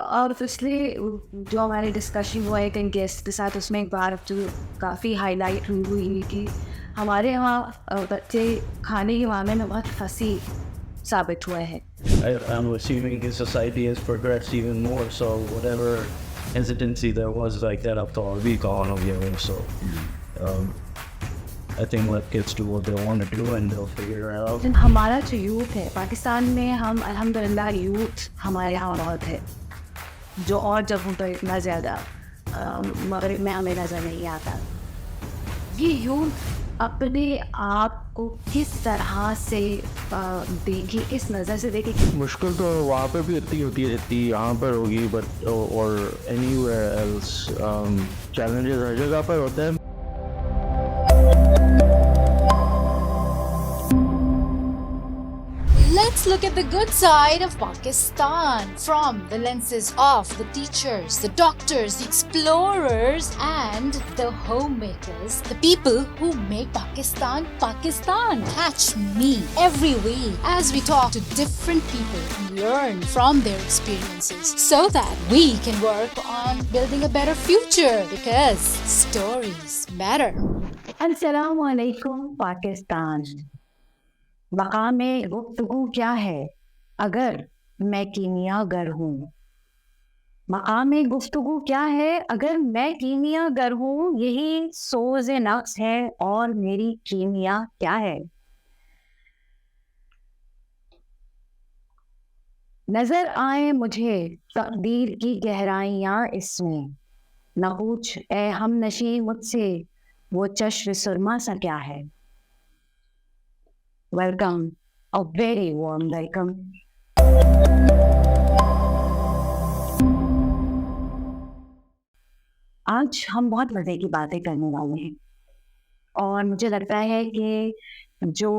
पिछले जो हमारे डिस्कशन हुआ है कई गेस्ट के साथ, उसमें एक बात जो काफ़ी हाईलाइट हुई कि हमारे यहाँ बच्चे खाने के मामले में बहुत फंसी साबित हुए हैं। I'm assuming the society has progressed even more, so whatever hesitancy there was like that up to a week on of you. So I think let kids do what they want to do and they'll figure it out. लेकिन हमारा जो youth है पाकिस्तान में, हम अल्हम्दुलिल्लाह youth हमारे यहाँ बहुत है, जो और जगहों पर इतना ज़्यादा मगरिब में हमें नज़र नहीं आता। ये यूथ अपने आप को किस तरह से देखे, किस नज़र से देखे? मुश्किल तो वहाँ पे भी इतनी होती है जितनी यहाँ पर होगी, बट और एनीवेयर एल्स चैलेंजेस हर जगह पर होते हैं। Let's look at the good side of Pakistan from the lenses of the teachers, the doctors, the explorers and the homemakers, the people who make Pakistan Pakistan. Catch me every week as we talk to different people and learn from their experiences so that we can work on building a better future because stories matter. अस्सलामु अलैकुम पाकिस्तान। मकाम गुफ्तगू क्या है अगर मैं कीमियागर हूँ? मकाम गुफ्तगू क्या है अगर मैं कीमियागर हूँ? यही सोज़ नफ्स है और मेरी कीमिया क्या है? नजर आए मुझे तकदीर की गहराइयाँ इसमें, न पूछ ए हम नशी मुझसे वो चश्म सुरमा सा क्या है। Welcome, a very warm welcome. आज हम बहुत मज़े की बातें करने वाले हैं और मुझे लगता है कि जो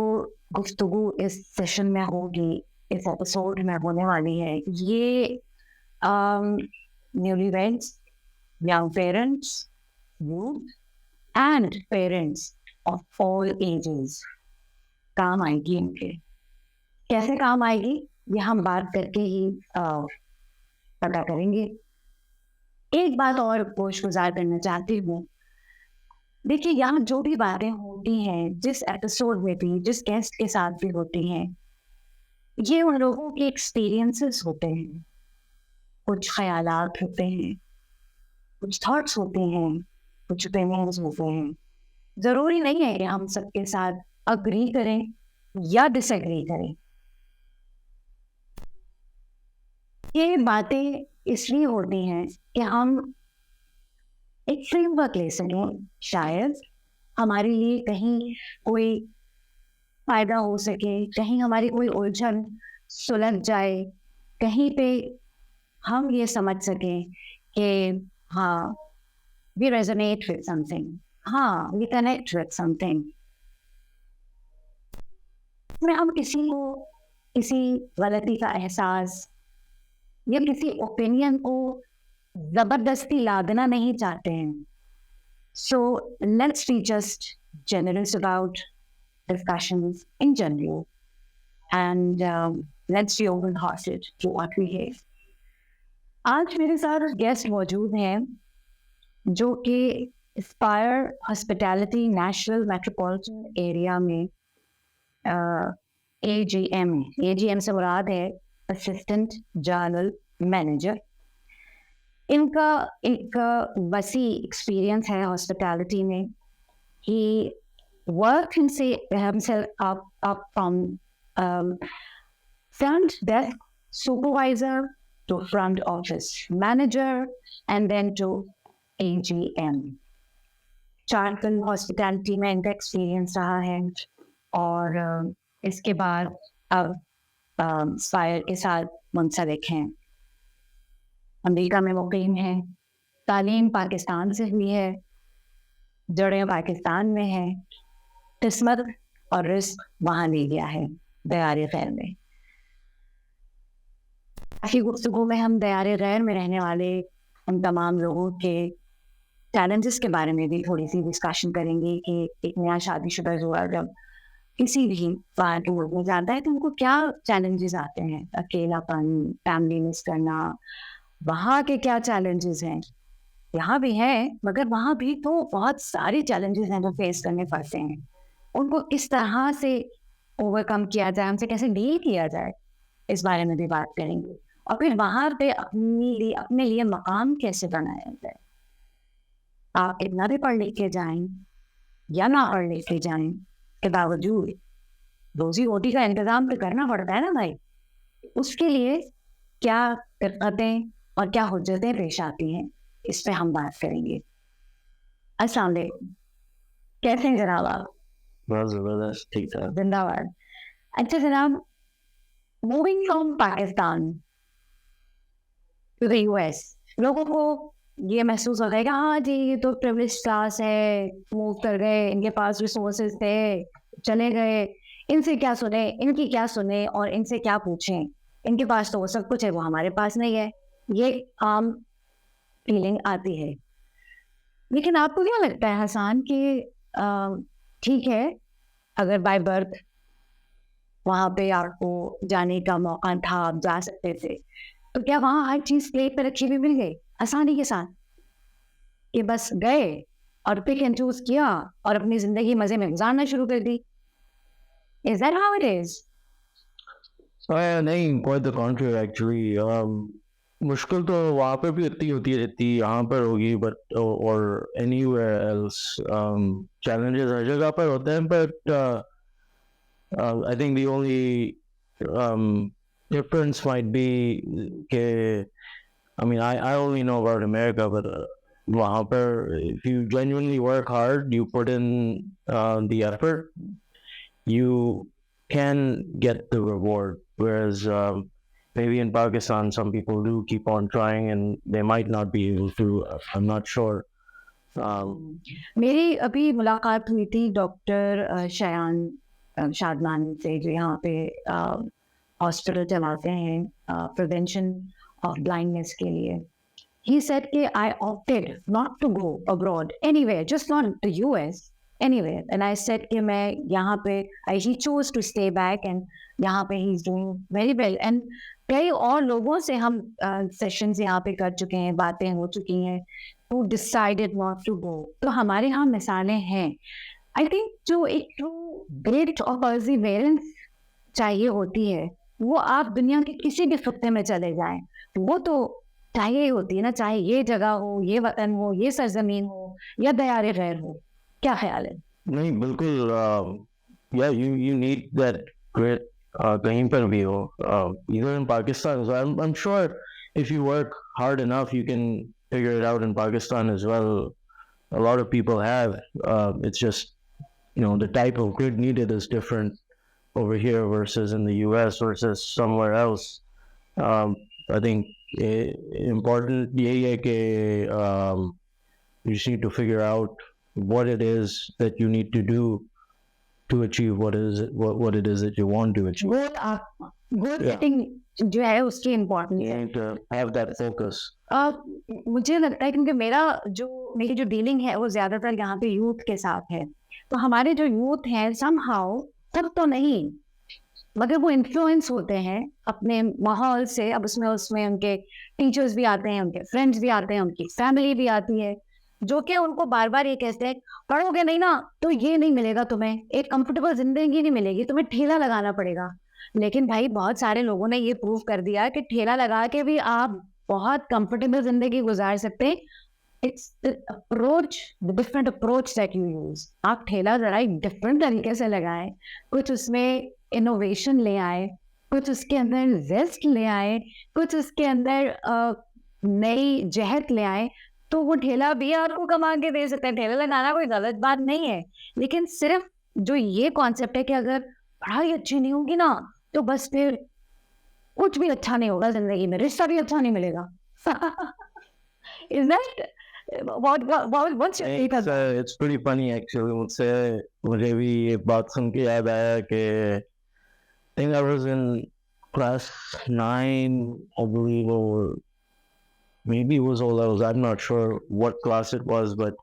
गुफ्तगू इस सेशन में होगी, इस एपिसोड में होने वाली है, ये newlyweds, young parents, youth and parents of all ages काम आएगी इनके। कैसे काम आएगी ये हम बात करके ही पता करेंगे। एक बात और गोशगुजार करना चाहती हूँ। देखिए, यहाँ जो भी बातें होती हैं, जिस एपिसोड में भी, जिस गेस्ट के साथ भी होती हैं, ये उन लोगों के एक्सपीरियंसेस होते हैं, कुछ ख्यालात होते हैं, कुछ थॉट्स होते हैं, कुछ ओपिनियंस होते हैं। ज़रूरी नहीं है कि हम सबके साथ अग्री करें या डिसएग्री करें। ये बातें इसलिए होती हैं कि हम एक फ्रेमवर्क ले सकें, शायद हमारे लिए कहीं कोई फायदा हो सके, कहीं हमारी कोई उलझन सुलझ जाए, कहीं पे हम ये समझ सकें कि हाँ, we resonate with something, हाँ, we connect with something। में हम किसी को किसी गलती का एहसास या किसी ओपिनियन को ज़बरदस्ती लादना नहीं चाहते हैं। So let's be just generous about discussions in general and let's be open-hearted to what we hear। आज मेरे साथ गेस्ट मौजूद हैं जो कि Aspire hospitality national metropolitan area में AGM से मुराद है असिस्टेंट जनरल मैनेजर। इनका एक वसी एक्सपीरियंस है हॉस्पिटैलिटी में। He worked himself up from front desk supervisor to front office manager and then to AGM। चारकन हॉस्पिटैलिटी में इनका एक्सपीरियंस रहा है और इसके बाद अब स्पायर के साथ मुंसलिक हैं। अमेरिका में मुकीम है, तालीम पाकिस्तान से हुई है, जड़ें पाकिस्तान में है, किस्मत और रिस्क वहाँ ले गया है दयारे गैर में। आखिरी गुफ्तगू में हम दयारे गैर में रहने वाले उन तमाम लोगों के चैलेंजेस के बारे में भी थोड़ी सी डिस्कशन करेंगे कि एक नया शादीशुदा जोड़ा जब किसी भी पार्ट में जाता है तो उनको क्या चैलेंजेस आते हैं। अकेलापन, फैमिली मिस करना, वहाँ के क्या चैलेंजेस हैं, यहाँ भी हैं मगर वहाँ भी तो बहुत सारे चैलेंजेस हैं जो फेस करने पड़ते हैं। उनको किस तरह से ओवरकम किया जाए, उनसे कैसे डील किया जाए, इस बारे में भी बात करेंगे। और फिर वहाँ पे अपने लिए मकाम कैसे बनाया जाए। आप कितना भी पढ़ लिख के जाएं या ना पढ़ लिख के जाएं, के बावजूद रोजी रोटी का इंतजाम तो करना पड़ता है ना भाई। उसके लिए क्या दिक्कतें और क्या हुज्जतें पेश आती हैं, इस पे हम बात करेंगे। अस्सलाम वालेकुम, कैसे हैं जनाब आप? बहुत ज़बरदस्त, ठीक ठाक। जिंदाबाद। अच्छा जनाब, moving from Pakistan to the US, लोगों को ये महसूस होता है कि हाँ जी ये तो प्रिविलेज क्लास है, मूव कर गए, इनके पास रिसोर्सेज थे, चले गए, इनसे क्या सुने, इनकी क्या सुने और इनसे क्या पूछें, इनके पास तो वो सब कुछ है, वो हमारे पास नहीं है। ये आम फीलिंग आती है। लेकिन आपको क्या लगता है हसन कि ठीक है, अगर बाय बर्थ वहाँ पे आपको जाने का मौका था, आप जा सकते थे, तो क्या वहाँ हर चीज़ प्लेट पे रखी हुई मिल गई आसानी के साथ, कि बस गए और पिक एंड चूज किया और अपनी ज़िंदगी मज़े में गुजारना शुरू कर दी? Is that how it is? नहीं, quite the contrary actually. मुश्किल तो वहाँ पर भी इतनी होती है जितनी यहाँ पर होगी, बट और anywhere else. Challenges हर जगह पर होते हैं, but I think the only difference might be कि I mean I only know about America, but वहाँ पर if you genuinely work hard, you put in the effort, you can get the reward. Whereas maybe in Pakistan, some people do keep on trying and they might not be able to. I'm not sure. मेरी अभी मुलाकात हुई थी doctor Shadman से, जो यहाँ पे hospital चलाते हैं प्रिवेंशन ऑफ ब्लाइंडनेस के लिए। He said कि I opted not to go abroad anywhere, just not the US, anywhere. And I said कि मैं यहाँ पे, he chose to stay back and यहाँ पे he's doing very well. And कई और लोगों से हम सेशंस यहाँ पे कर चुके हैं, बातें हो चुकी हैं, who decided not to go. तो हमारे यहाँ मिसालें हैं। I think जो एक ट्रू ग्रेट ऑफ परसिवेरेंस चाहिए होती है, वो आप दुनिया के किसी भी खत्ते में चले जाएं, वो तो चाहिए होती है ना, चाहे ये जगह हो, ये वतन हो, ये सरजमीन हो या दयारे गैर हो। क्या ख्याल है? नहीं, बिल्कुल, yeah, you need that grit कहीं पर भी हो, either in Pakistan. So I'm sure if you work hard enough, you can figure it out in Pakistan as well. A lot of people have. It's just, the type of grit needed is different over here versus in the US versus somewhere else. I think important यही है कि you just need to figure out what it is that you need to do to achieve what it is that you want to achieve. Goal setting जो है उसकी importance You है। need to have that focus. मुझे लगता है क्योंकि मेरी जो डीलिंग है वो ज्यादातर यहाँ पे यूथ के साथ है, तो हमारे जो यूथ हैं समहाउ, सब तो नहीं मगर वो इन्फ्लुएंस होते हैं अपने माहौल से। अब उसमें उनके टीचर्स भी आते हैं, उनके फ्रेंड्स भी आते हैं, उनकी फैमिली भी आती है, जो कि उनको बार बार ये कहते हैं पढ़ोगे नहीं ना तो ये नहीं मिलेगा तुम्हें, एक कंफर्टेबल जिंदगी नहीं मिलेगी, तुम्हें ठेला लगाना पड़ेगा। लेकिन भाई बहुत सारे लोगों ने ये प्रूव कर दिया कि ठेला लगा के भी आप बहुत कंफर्टेबल जिंदगी गुजार सकते हैं। It's the approach, the different approach that you use. आप ठेला जरा एक डिफरेंट तरीके से लगाएं, कुछ उसमें इनोवेशन ले आए, कुछ उसके अंदर जेस्ट ले आए, कुछ उसके अंदर नई जहत ले आए, तो वो ठेला भी आपको कमा के दे सकते हैं। ठेला लगाना कोई गलत बात नहीं है, लेकिन सिर्फ जो ये कॉन्सेप्ट है कि अगर पढ़ाई अच्छी नहीं होगी ना तो बस फिर कुछ भी अच्छा नहीं होगा जिंदगी में, रिश्ता भी अच्छा नहीं मिलेगा। Is that what's your take on that? It's pretty funny actually. मुझे भी ये बात सुन के याद आया कि I think I was in class 9, I believe, or maybe it was O levels. I'm not sure what class it was, but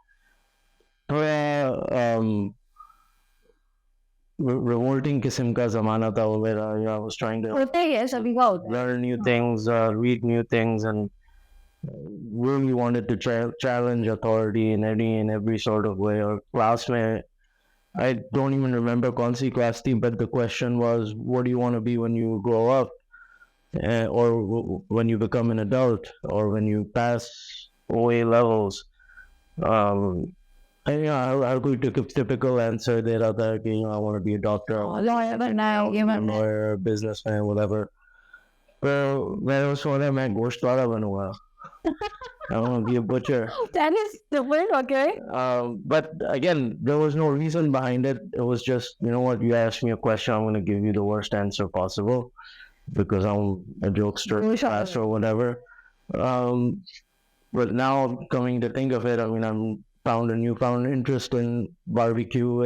revolting किस्म का ज़माना था वो मेरा. I was trying to होता ही है, सभी का होता है। learn new things, read new things, and really wanted to challenge authority in every sort of way. Or class में, I don't even remember कौन सी class थी, but the question was, what do you want to be when you grow up, or when you become an adult, or when you pass OA levels. And I'll go to a typical answer दे रहा था कि I want to be a doctor, I want lawyer बनना है, ये to be a बनना है. lawyer, businessman, whatever. Well, मैंने सोचा मैं गोश्त वाला बनूंगा. I want to be a butcher. That is stupid, okay. But again, there was no reason behind it. It was just, you know what, you asked me a question, I'm going to give you the worst answer possible because I'm a jokester Oh, sure. class or whatever. But now coming to think of it, I mean, I'm found a newfound interest in barbecue,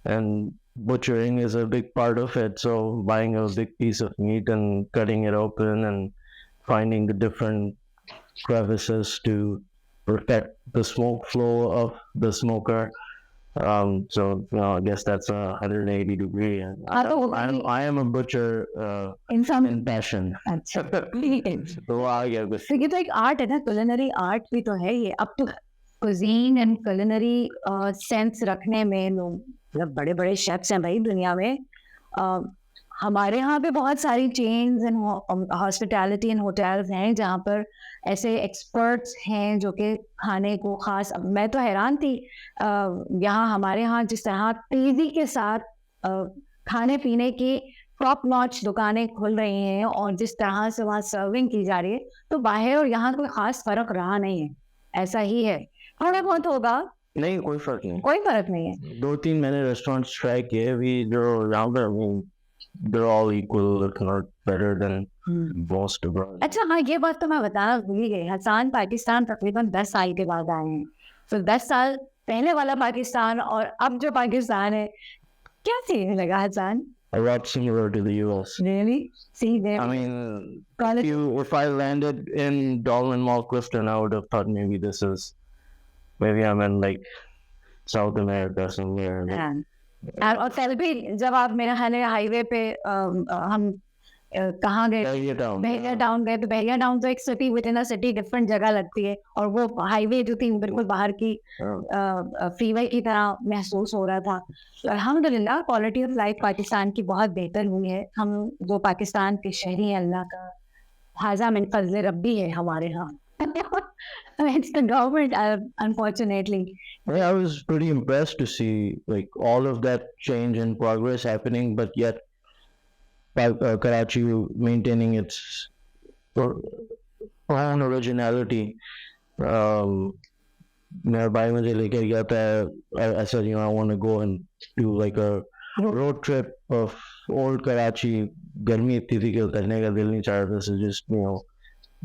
and butchering is a big part of it. So buying a big piece of meat and cutting it open and finding the different crevices to protect the smoke flow of the smoker. So I guess that's a 180 degree. And I am a butcher In some in passion. अच्छा. तो आ गया कुछ. तो ये तो एक art है ना, culinary art भी तो है ये. अब तो cuisine and culinary sense रखने में लोग मतलब बड़े बड़े शेफ्स हैं भाई दुनिया में. हमारे यहाँ पे बहुत सारी chains and hospitality and hotels हैं जहाँ पर ऐसे एक्सपर्ट्स हैं जो कि खाने को खास. अब मैं तो हैरान थी यहाँ हमारे यहाँ जिस तरह तेजी के साथ खाने पीने की टॉप नॉच दुकानें खुल रही हैं और जिस तरह से वहाँ सर्विंग की जा रही है, तो बाहर और यहाँ कोई खास फर्क रहा नहीं है. ऐसा ही है, थोड़ा बहुत होगा, नहीं कोई फर्क नहीं. कोई फर्क नहीं है. 2-3 मैंने रेस्टोरेंट्स ट्राई किए अभी जो around there. I mean, they're all equal, if not better than most abroad. अच्छा हाँ, ये बात तो मैं बताना भूल ही गई. हसन पाकिस्तान तकरीबन 10 साल के बाद आए हैं. तो 10 साल पहले वाला पाकिस्तान और अब जो पाकिस्तान है, क्या सीन लगा Hasan? A lot similar to the US. Really? See there. I mean, College- if I landed in Dolman Mall, Clifton, I would have thought maybe maybe I'm in like South America somewhere. हाँ. और कल भी जब आप मेरे ख्याल है highway पे हम कहाँ गए, Bellevue Town. बहरिया टाउन गए. तो बहरिया टाउन तो एक city with in a city different जगह लगती है और वो हाईवे जो थी बिल्कुल बाहर की फ्रीवे की तरह महसूस हो रहा था. तो अल्हम्दुलिल्लाह क्वालिटी ऑफ लाइफ पाकिस्तान की बहुत बेहतर हुई है. हम जो पाकिस्तान के शहरी हैं, अल्लाह का हाजा मिन फजल रब्बी है हमारे यहाँ. It's the government, unfortunately. Yeah, I was pretty impressed to see like all of that change and progress happening, but yet Karachi maintaining its own originality. मेरा भाई मुझे लेके गया था. I said, I want to go and do like a road trip of old Karachi. गर्मी इतनी थी कि उतरने का दिल नहीं चाह रहा था. So just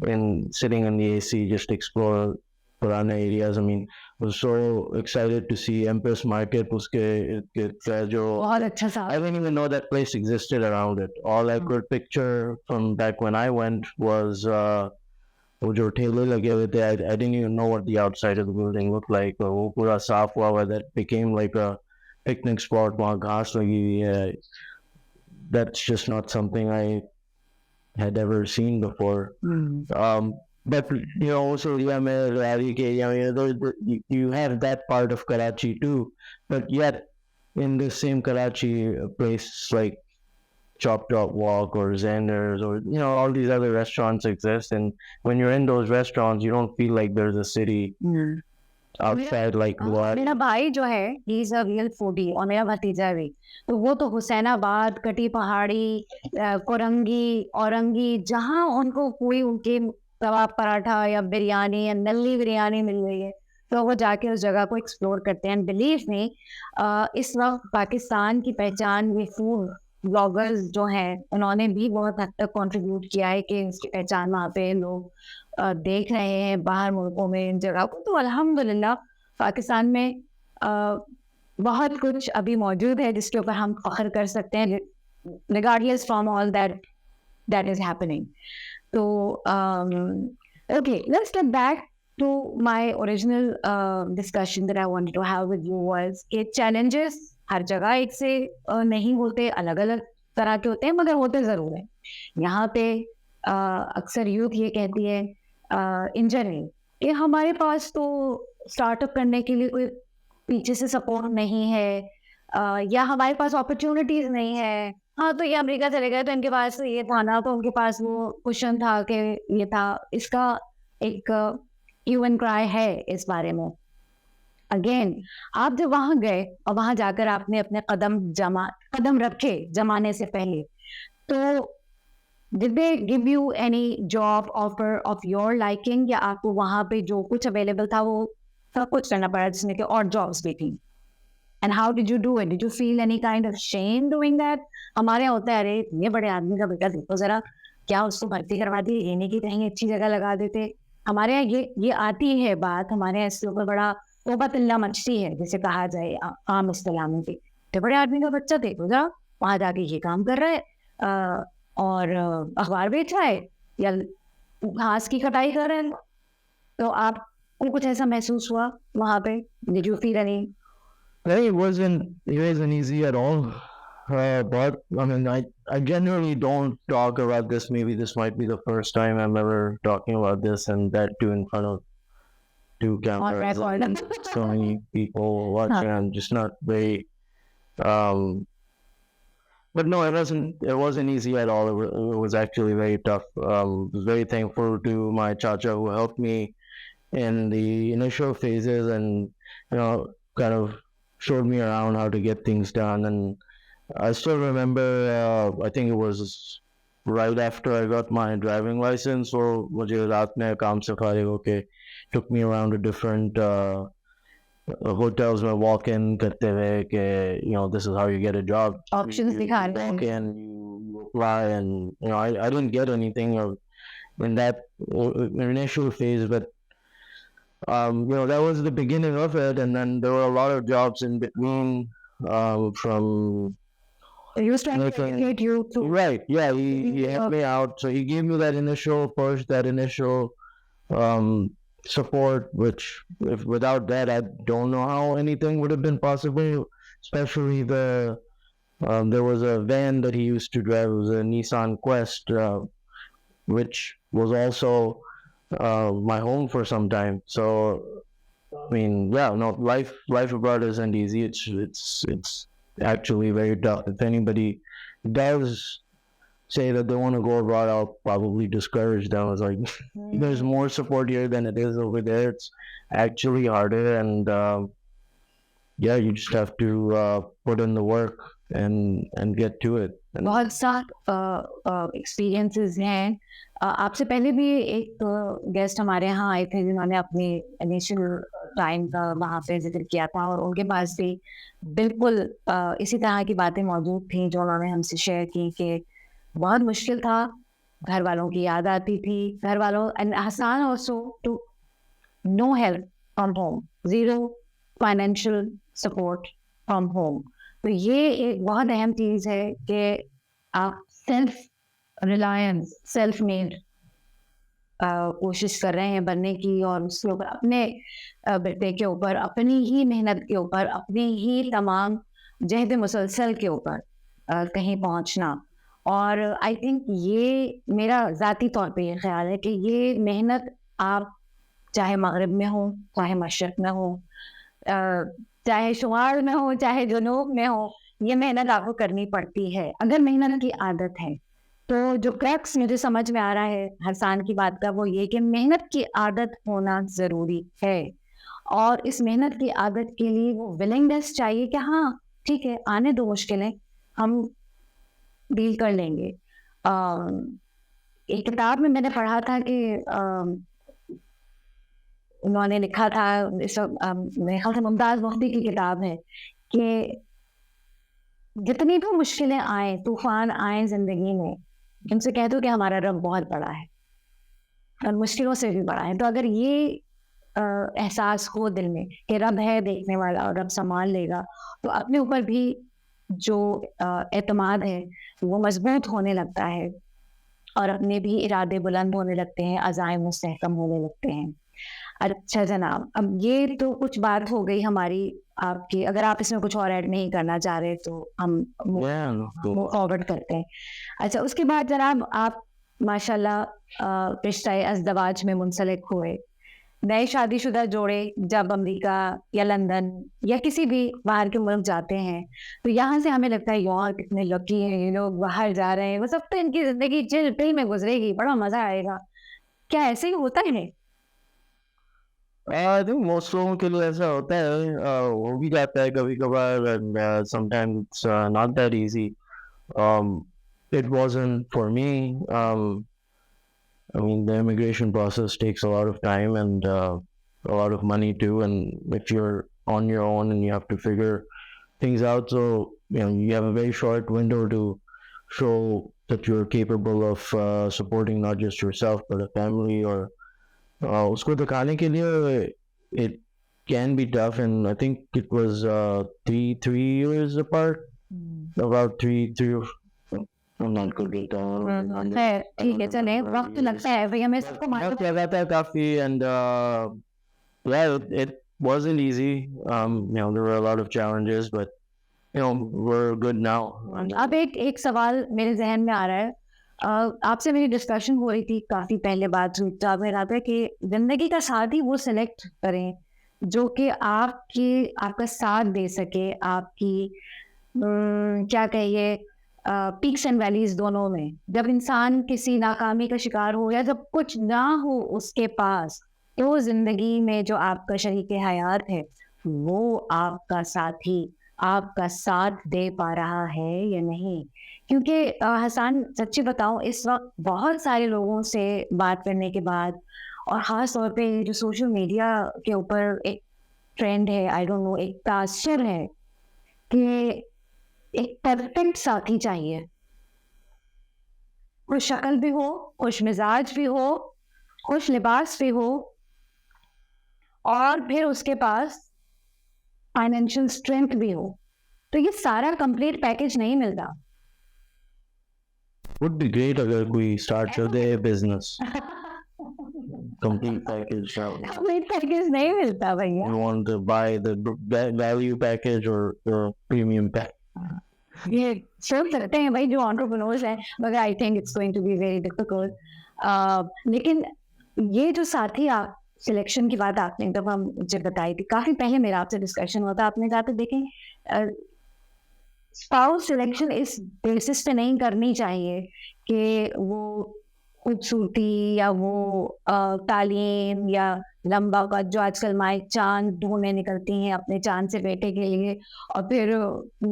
and sitting in the AC, just explore Purana areas. I mean, was so excited to see Empress Market. I बहुत अच्छा सा. didn't even know that place existed around it. All I could picture from back when I went was वो जो ठेले लगे हुए थे. I didn't even know what the outside of the building looked like. वो पूरा साफ हुआ हुआ that became like a picnic spot. वहाँ घास लगी हुई है. That's just not something I had ever seen before. But also you have that part of Karachi too, but yet in the same Karachi, places like Chop Chop Walk or Xander's or all these other restaurants exist, and when you're in those restaurants, you don't feel like there's a city outside like what. मेरा भाई जो है, he is a real foodie और मेरा भतीजा भी. तो वो तो हुसैनाबाद, कटी पहाड़ी, कोरंगी, औरंगी, जहाँ उनको कोई उनके कबाब पराठा या बिरयानी या नल्ली बिरयानी मिल रही है, तो वो जाके उस जगह को एक्सप्लोर करते हैं. बिलीव मी, इस वक्त पाकिस्तान की पहचान ये फूड ब्लॉगर्स जो हैं, उन्होंने भी बहुत हद तक कंट्रीब्यूट किया है कि उसकी पहचान वहाँ पे लोग देख रहे हैं बाहर मुल्कों में इन जगह को. तो अल्हम्दुलिल्लाह पाकिस्तान में बहुत कुछ अभी मौजूद है जिसके ऊपर हम फख्र कर सकते हैं, regardless from all that is happening. So okay, let's get back to my original discussion that I wanted to have with you was कि challenges हर जगह एक से नहीं होते, अलग अलग तरह के होते हैं, मगर होते ज़रूर हैं. यहाँ पे अक्सर यूथ ये कहती है इंजीनियरिंग कि हमारे पास तो स्टार्टअप करने के लिए कोई पीछे से सपोर्ट नहीं है, या हमारे पास अपॉर्चुनिटीज नहीं है। हाँ, तो ये अमेरिका चले गए तो इनके पास ये था ना, तो उनके पास वो क्वेश्चन था कि ये था। इसका एक ह्यूमन क्राई है इस बारे में। अगेन, आप जब वहां गए और वहां जाकर आपने अपने कदम रखे जमाने से पहले, तो did they give you any job offer of your liking, या आपको वहां पे जो कुछ अवेलेबल था वो सब कुछ करना पड़ा जिसमें कि और जॉब्स भी थी? And how did you do it? Did you feel any kind of shame doing that? हमारे यहाँ होता है, अरे इतने बड़े आदमी का बेटा देखो जरा, क्या उसको भर्ती करवा दी, ये नहीं कि कहीं अच्छी जगह लगा देते। हमारे यहाँ ये आती है बात, हमारे यहाँ इसके ऊपर बड़ा तोबा तिल्ला मचती है, जिसे कहा जाए आम इस्तेलाह में भी। इतने बड़े आदमी का बच्चा देखो जरा, वहां जाके ये काम कर रहा है और अखबार बेच रहा है या घास की कटाई कर रहे हैं। तो आपको कुछ ऐसा महसूस हुआ वहां पे? Did you feel any? It wasn't easy at all. But I mean, I generally don't talk about this. Maybe this might be the first time I'm ever talking about this, and that too in front of two cameras. record. So many people watching. I'm just not very. But no, it wasn't easy at all. It was actually very tough. I was very thankful to my chacha who helped me in the initial phases, and kind of showed me around how to get things done. And I still remember, I think it was right after I got my driving license, or मुझे रात में काम से फारिग होके took me around to different hotels में walk in करते हुए कि this is how you get a job. Options दिखा रहे हैं। Walk in, you apply, and I didn't get anything in that initial phase, but that was the beginning of it, and then there were a lot of jobs in between, from He was trying to educate you to. right, yeah, he helped me out, so he gave me that initial push, that initial support, which without that I don't know how anything would have been possible, especially there was a van that he used to drive. It was a Nissan Quest, which was also my home for some time. So I mean, yeah, no, life abroad isn't easy. It's actually very tough. If anybody does say that they want to go abroad, I'll probably discourage them. It's like there's more support here than it is over there. It's actually harder, and yeah, you just have to put in the work and get to it. बहुत सा experiences हैं। आपसे पहले भी एक guest हमारे यहाँ आए थे जिन्होंने अपनी इनिशियल टाइम का वहाँ पे जिक्र किया था, और उनके पास भी बिल्कुल इसी तरह की बातें मौजूद थी जो उन्होंने हमसे शेयर की कि बहुत मुश्किल था, घर वालों की याद आती थी, घर वालों, and Hassan also to no help from home, zero financial support from home. तो ये एक बहुत अहम चीज़ है कि आप सेल्फ रिलायंस, सेल्फ मेड कोशिश कर रहे हैं बनने की, और उसके ऊपर अपने बेटे के ऊपर, अपनी ही मेहनत के ऊपर, अपनी ही तमाम जहद मुसलसल के ऊपर कहीं पहुंचना। और आई थिंक ये मेरा ज़ाती तौर पे ये ख्याल है कि ये मेहनत आप चाहे मगरिब में हो, चाहे मशरक़ में हो, चाहे शुमार में हो, चाहे जुनूब में हो, ये मेहनत आपको करनी पड़ती है अगर मेहनत की आदत है। तो जो क्रैक्स मुझे समझ में आ रहा है हसन की बात का, वो ये कि मेहनत की आदत होना ज़रूरी है, और इस मेहनत की आदत के लिए वो विलिंगनेस चाहिए कि हाँ ठीक है, आने दो मुश्किलें, हम डील कर लेंगे। एक किताब में मैंने पढ़ा था कि उन्होंने लिखा था, मेरे ख्याल से मुमताज़ मुफ्ती की किताब है, कि जितनी भी मुश्किलें आए, तूफान आए जिंदगी में, उनसे कह दो कि हमारा रब बहुत बड़ा है और मुश्किलों से भी बड़ा है। तो अगर ये एहसास हो दिल में कि रब है देखने वाला और रब संभाल लेगा, तो अपने ऊपर भी जो एतमाद है वो मजबूत होने लगता है, और अपने भी इरादे बुलंद होने लगते हैं, अज़ाइम मुस्तहकम होने लगते हैं। अच्छा जनाब, अब ये तो कुछ बात हो गई हमारी आपकी, अगर आप इसमें कुछ और ऐड नहीं करना चाह रहे तो हम फॉरवर्ड करते हैं। अच्छा, उसके बाद जनाब आप माशाल्लाह रिश्ता अज़दवाज में मुंसलिक हुए। नए शादीशुदा जोड़े जब अमेरिका या लंदन या किसी भी बाहर के मुल्क जाते हैं, तो यहाँ से हमें लगता है यार कितने लकी हैं ये लोग, बाहर जा रहे हैं, वो सब तो इनकी ज़िंदगी चिल-पिल में गुज़रेगी, बड़ा मज़ा आएगा। क्या ऐसे ही होता है? आई थिंक मोस्ट लोगों के लिए ऐसा होता है, हो भी जाता है कभी कभार, and sometimes it's not that easy. It wasn't for me. I mean, the immigration process takes a lot of time and a lot of money too. And if you're on your own and you have to figure things out, so you have a very short window to show that you're capable of supporting not just yourself but a family, or उसको दिखाने के लिए it can be tough. And I think it was 3 years apart, about three or I'm not good with खैर ठीक है, चलें, वक्त तो लगता है भाई हमें सबको मालूम वक्त लगा था काफी, and yeah, it wasn't easy. There were a lot of challenges, but we're good now. अब एक सवाल मेरे जहन में आ रहा है। आपसे मेरी डिस्कशन हो रही थी काफ़ी पहले, बात हुई तो आप में रहा था कि ज़िंदगी का साथ ही वो सिलेक्ट करें जो कि आपका साथ दे सके, आपकी क्या कहिए पीक्स एंड वैलीज दोनों में। जब इंसान किसी नाकामी का शिकार हो या जब कुछ ना हो उसके पास, तो ज़िंदगी में जो आपका शरीक हयात है वो आपका साथी आपका साथ दे पा रहा है या नहीं। क्योंकि हसन सच्ची बताऊं, इस वक्त बहुत सारे लोगों से बात करने के बाद और ख़ास तौर पे जो सोशल मीडिया के ऊपर एक ट्रेंड है, आई डोंट नो, एक तासर है कि एक परफेक्ट साथी चाहिए, खुश शक्ल भी हो, खुश मिजाज भी हो, खुश लिबास भी हो, और फिर उसके पास फाइनेंशियल स्ट्रेंथ भी हो। तो ये सारा कंप्लीट पैकेज नहीं मिलता। Would be great अगर कोई start कर दे business. Complete package. Complete package नहीं मिलता भैया। You want to buy the value package or premium package. ये सोच सकते हैं भाई जो एंटरप्रेन्योर्स हैं, मगर I think it's going to be very difficult. लेकिन ये जो साथी आप सिलेक्शन की बात आपने जब हम मुझे बताई थी, काफ़ी पहले मेरा आपसे डिस्कशन हुआ था, आपने कहा था देखें स्पाउस सिलेक्शन इस बेसिस पे नहीं करनी चाहिए कि वो खूबसूरती या वो तालीम या लंबा का, जो आजकल माई चांद ढूंढने निकलती हैं अपने चांद से बेटे के लिए और फिर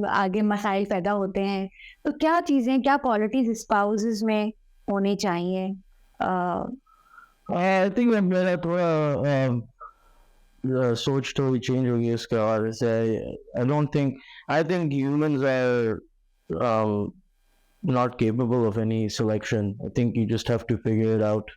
आगे मसाइल पैदा होते हैं। तो क्या चीज़ें, क्या क्वालिटीज स्पाउसेस में होनी चाहिए? I think मैंने थोड़ा सोच थोड़ी चेंज होगी इसके हवाले से. I think humans are not capable of any selection. I think you just have to figure it out.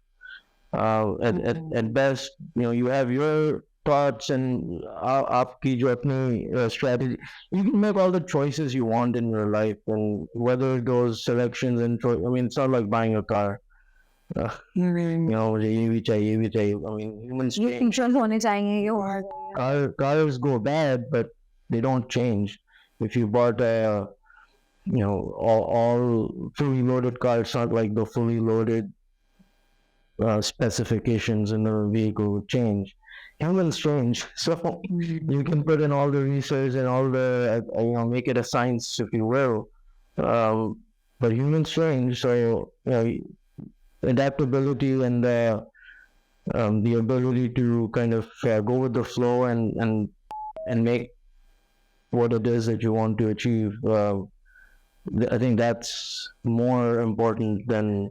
At best, you have your thoughts and आपकी जो अपनी strategy. You can make all the choices you want in your life, and whether those selections and I mean, it's not like buying a car. मुझे ये भी चाहिए. I mean, humans ये change. Features होने चाहिए, ये होना Cars go bad, but they don't change. If you bought a all fully loaded car, it's not like the fully loaded specifications in the vehicle would change. Humans change, so you can put in all the research and all the make it a science, if you will. But humans change, so adaptability and the ability to kind of go with the flow and make what it is that you want to achieve. I think that's more important than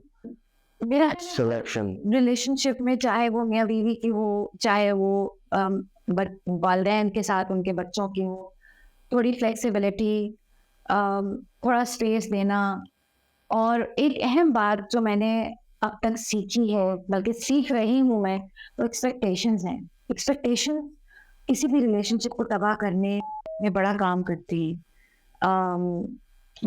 मेरा selection. Relationship में, चाहे वो मियाँ बीवी की हो, चाहे वो वालिदैन के साथ उनके बच्चों की हो, थोड़ी फ्लेक्सिबिलिटी, थोड़ा स्पेस देना। और एक अहम बात जो मैंने अब तक सीखी है, बल्कि सीख रही हूँ मैं, तो एक्सपेक्टेशंस हैं। एक्सपेक्टेशन किसी भी रिलेशनशिप को तबाह करने में बड़ा काम करती है।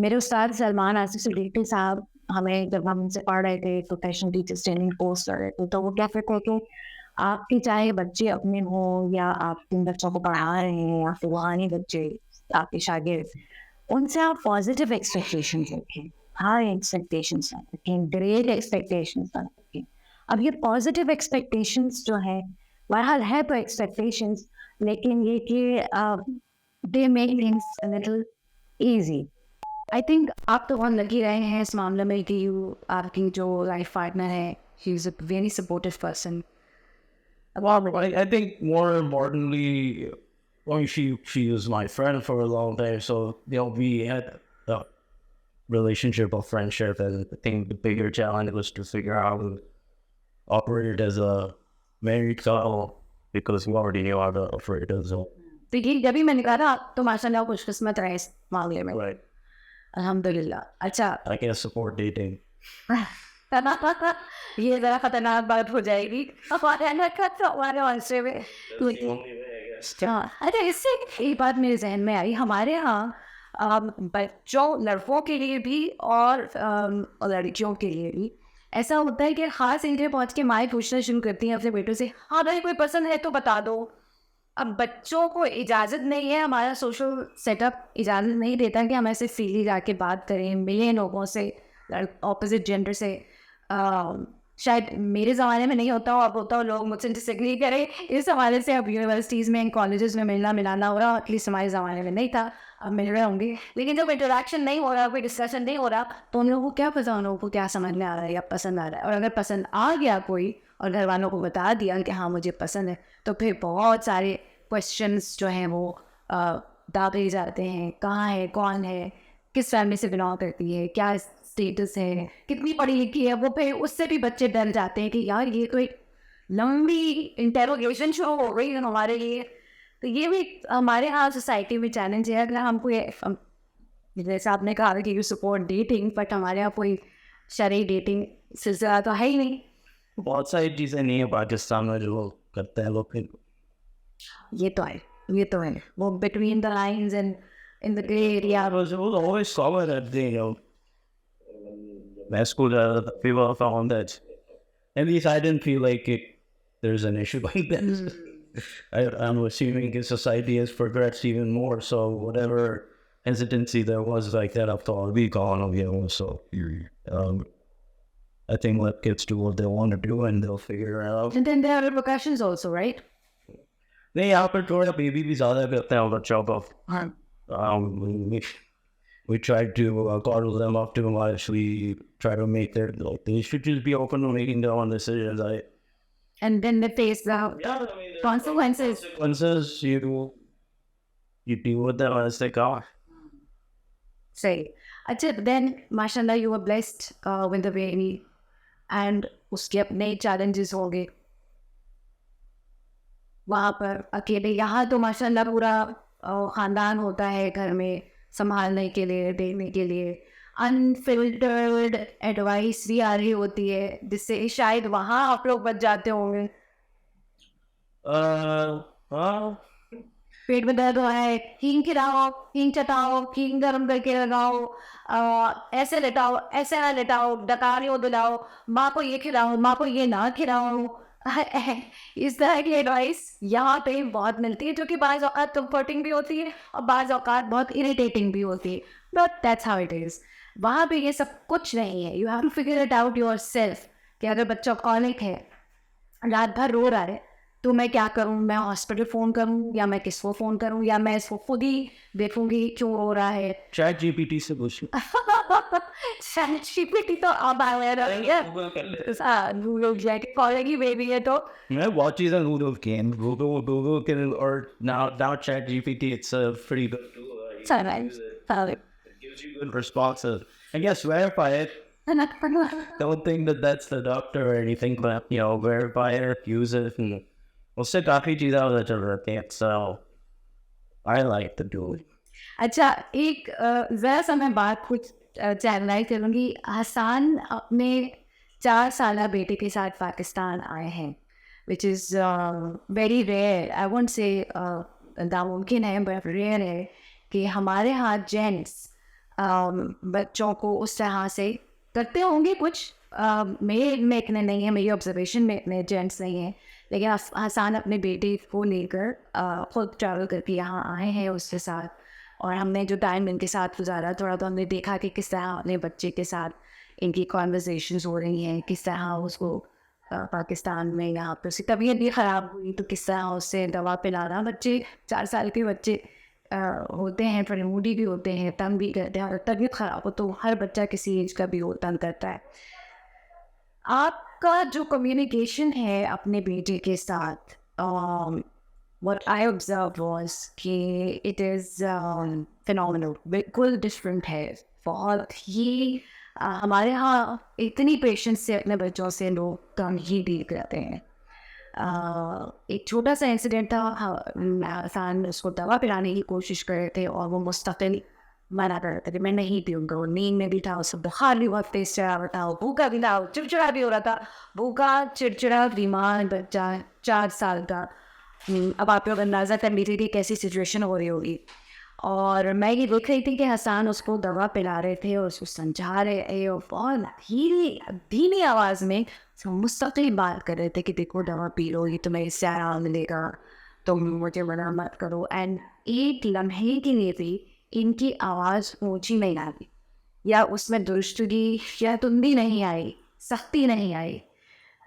मेरे उस्ताद सलमान आसिफ सिद्दीकी साहब, हमें जब हम उनसे पढ़ रहे थे प्रोफेशनल टीचर्स ट्रेनिंग कोर्स कर रहे थे, तो वो कहते थे कि आपके चाहे बच्चे अपने हों या आप जिन बच्चों को पढ़ा रहे हैं या रूहानी बच्चे आपके शागिर्द, उनसे आप पॉजिटिव एक्सपेक्टेशंस रखें, हाई एक्सपेक्टेशंस ना रखें, ग्रेट एक्सपेक्टेशंस ना रखें. अब ये पॉजिटिव एक्सपेक्टेशंस जो है बहरहाल है तो एक्सपेक्टेशंस, लेकिन ये कि they make things a little easy. I think आप तो बहुत लगी रहे हैं इस मामले में कि आपकी जो लाइफ पार्टनर है she is a very supportive person. Well, I think more importantly, well, she was my friend for a long time, so we had a relationship of friendship, and I think the bigger challenge was to figure out how to operate as a married couple because we already knew how to operate as a तो ये जब भी मैंने कहा था आप तो माशाल्लाह खुशकिस्मत रहे इस मामले में. right. अल्हम्दुलिल्लाह. अच्छा, I can't support dating. ये ज़रा खतरनाक बात हो जाएगी हमारे माशरे में. That's the only way, I guess. हाँ, अच्छा इससे एक बात मेरे जहन में आई. हमारे यहाँ बच्चों लड़कों के लिए भी और लड़कियों के लिए भी ऐसा होता है कि ख़ास इंटर पहुँच के माएँ पूछना शुरू करती हैं अपने बेटों से, हाँ भाई कोई पसंद है तो बता दो. अब बच्चों को इजाज़त नहीं है, हमारा सोशल सेटअप इजाज़त नहीं देता कि हम ऐसे फ्रीली जाके बात करें, मिलें लोगों से, ऑपोजिट जेंडर से. शायद मेरे ज़माने में नहीं होता हो, अब होता हो, लोग मुझसे डिसएग्री करें इस हवाले से. अब यूनिवर्सिटीज़ में कॉलेजेस में मिलना मिलाना हो रहा, एटलीस्ट हमारे ज़माने में नहीं था, अब मिल रहे होंगे. लेकिन जब इंटरेक्शन नहीं हो रहा, कोई डिस्कशन नहीं हो रहा, तो उन लोगों को क्या पता उन लोगों को क्या समझ में आ रहा है या पसंद आ रहा है. और अगर पसंद आ गया कोई और घर वालों को बता दिया कि हाँ मुझे पसंद है, तो फिर बहुत सारे क्वेश्चंस जो हैं वो दागे जाते हैं. कहाँ है, कौन है, किस फैमिली से बिलोंग करती है, क्या स्टेटस है, कितनी पढ़ी लिखी है. वो फिर उससे भी बच्चे डर जाते हैं कि यार ये तो एक लंबी इंटेरोगेशन शुरू हो रही है हमारे लिए. तो ये भी हमारे यहाँ सोसाइटी में चैलेंज है. अगर हमको जैसे आपने कहा कि यू सपोर्ट डेटिंग, बट हमारे यहाँ कोई शरई डेटिंग सिलसिला तो है ही नहीं. बहुत सारी चीज़ें नहीं है पाकिस्तान में जो करते हैं लोग. फिर ये तो है, ये तो है. वो between the lines and in the grey area. it was always common that they, my school, people found that. At least I didn't feel like there's an issue like this. I'm assuming the society has progressed even more, so whatever hesitancy there was like that after a week on, so I think let kids do what they want to do and they'll figure it out. And then there are repercussions also, right? नहीं यहाँ पर थोड़ा baby भी ज़्यादा करते हैं बच्चों को. We try to coddle them up too much. We try to make they should just be open to making their own decisions. And then they face the consequences. Consequences, you deal with them as they come. Say, अच्छा, then mashallah you were blessed with the baby, and उसके अपने challenges होंगे वहाँ पर अकेले. यहाँ तो माशाल्लाह पूरा ख़ानदान होता है घर में संभालने के लिए, देने के लिए. अनफिल्टर्ड एडवाइस भी आ रही होती है जिससे शायद वहाँ आप लोग बच जाते होंगे. पेट में दर्द हो रहा है, हींग खिलाओ, हींग चटाओ, हींग गर्म करके लगाओ, ऐसे लेटाओ, ऐसे ना लेटाओ, डकारियों दिलाओ, माँ को ये खिलाओ, माँ को ये ना खिलाओ. इस तरह की एडवाइस यहाँ पे बहुत मिलती है, जो कि बाज़ औक़ात कंफर्टिंग भी होती है और बाज़ औक़ात बहुत इरिटेटिंग भी होती है. But that's how it is. वहाँ पे ये सब कुछ नहीं है. You have to figure it out yourself कि अगर बच्चा कॉलिक है, रात भर रो रहा है, तो मैं क्या करूँ? मैं हॉस्पिटल फ़ोन करूँ या मैं किसको फ़ोन करूँ, या मैं इसको खुद ही देखूँगी क्यों रो रहा है? ChatGPT से पूछ. ChatGPT तो अब आया रही है. गूगल जाके कॉलेगी बेबी है तो What is a Google game? Google can, or now ChatGPT, it's a pretty good tool. sometimes. It gives you good responses. And yes, verify it. Don't think that that's the doctor or anything, but verify it, use it, and उससे काफ़ी चीज़ें हो जाती हैं. So I like to do it. अच्छा, एक ज़रा सा मैं बात कुछ चैनलाइज करूँगी. हसान अपने 4 साला बेटे के साथ पाकिस्तान आए हैं, which is very rare. I won't say नामुमकिन है, बट रेयर है कि हमारे यहाँ जेंट्स बच्चों को उस तरह से करते होंगे. कुछ मेरे इतने नहीं है, मेरी ऑब्जर्वेशन में इतने जेंट्स नहीं हैं, लेकिन हसान अपने बेटे को लेकर खुद ट्रैवल करके यहाँ आए हैं उसके साथ. और हमने जो टाइम इनके साथ गुजारा थोड़ा तो हमने देखा कि किस तरह अपने बच्चे के साथ इनकी कॉन्वर्सेशंस हो रही हैं, किस तरह उसको पाकिस्तान में यहाँ पे उसकी तबीयत भी ख़राब हुई तो किस तरह उससे दवा पिलाना। बच्चे 4 साल के बच्चे होते हैं, थोड़े मूडी भी होते हैं, तंग भी करते हैं, और तबीयत ख़राब हो तो हर बच्चा किसी एज का भी हो तंग करता है। आपका जो कम्युनिकेशन है अपने बेटे के साथ, what I observed was कि it is phenomenal, बिल्कुल डिफरेंट है, बहुत ही हमारे यहाँ इतनी पेशेंस से अपने बच्चों से लोग कम ही डील करते हैं। एक छोटा सा इंसिडेंट था, हसन उसको दवा पिलाने की कोशिश कर रहे थे और वो मुस्तकिल मना कर रहे थे, मैं नहीं पीऊँगा। वो नींद में भी था, उसको बुखार भी बहुत तेज चढ़ा हुआ था, भूखा भी था, चिड़चिड़ा भी हो रहा था, भूखा चिड़चिड़ा बीमार बच्चा 4 साल का। अब आप लोग अंदाज़ा कर लीजिए कि कैसी सिचुएशन हो रही होगी। और मैं ये देख रही थी कि हसन उसको दवा पिला रहे थे और उसको समझा रहे थे और बहुत धीमी आवाज़ में मुस्तकिल बात कर रहे थे कि देखो दवा पी लो, ये तुम्हें इससे आराम मिलेगा, तुम मुझे मना मत करो। एंड एक लम्हे के लिए भी इनकी आवाज़ ऊँची नहीं आई, या उसमें दुरुस्तगी या तुंदी नहीं आई, सख्ती नहीं आई।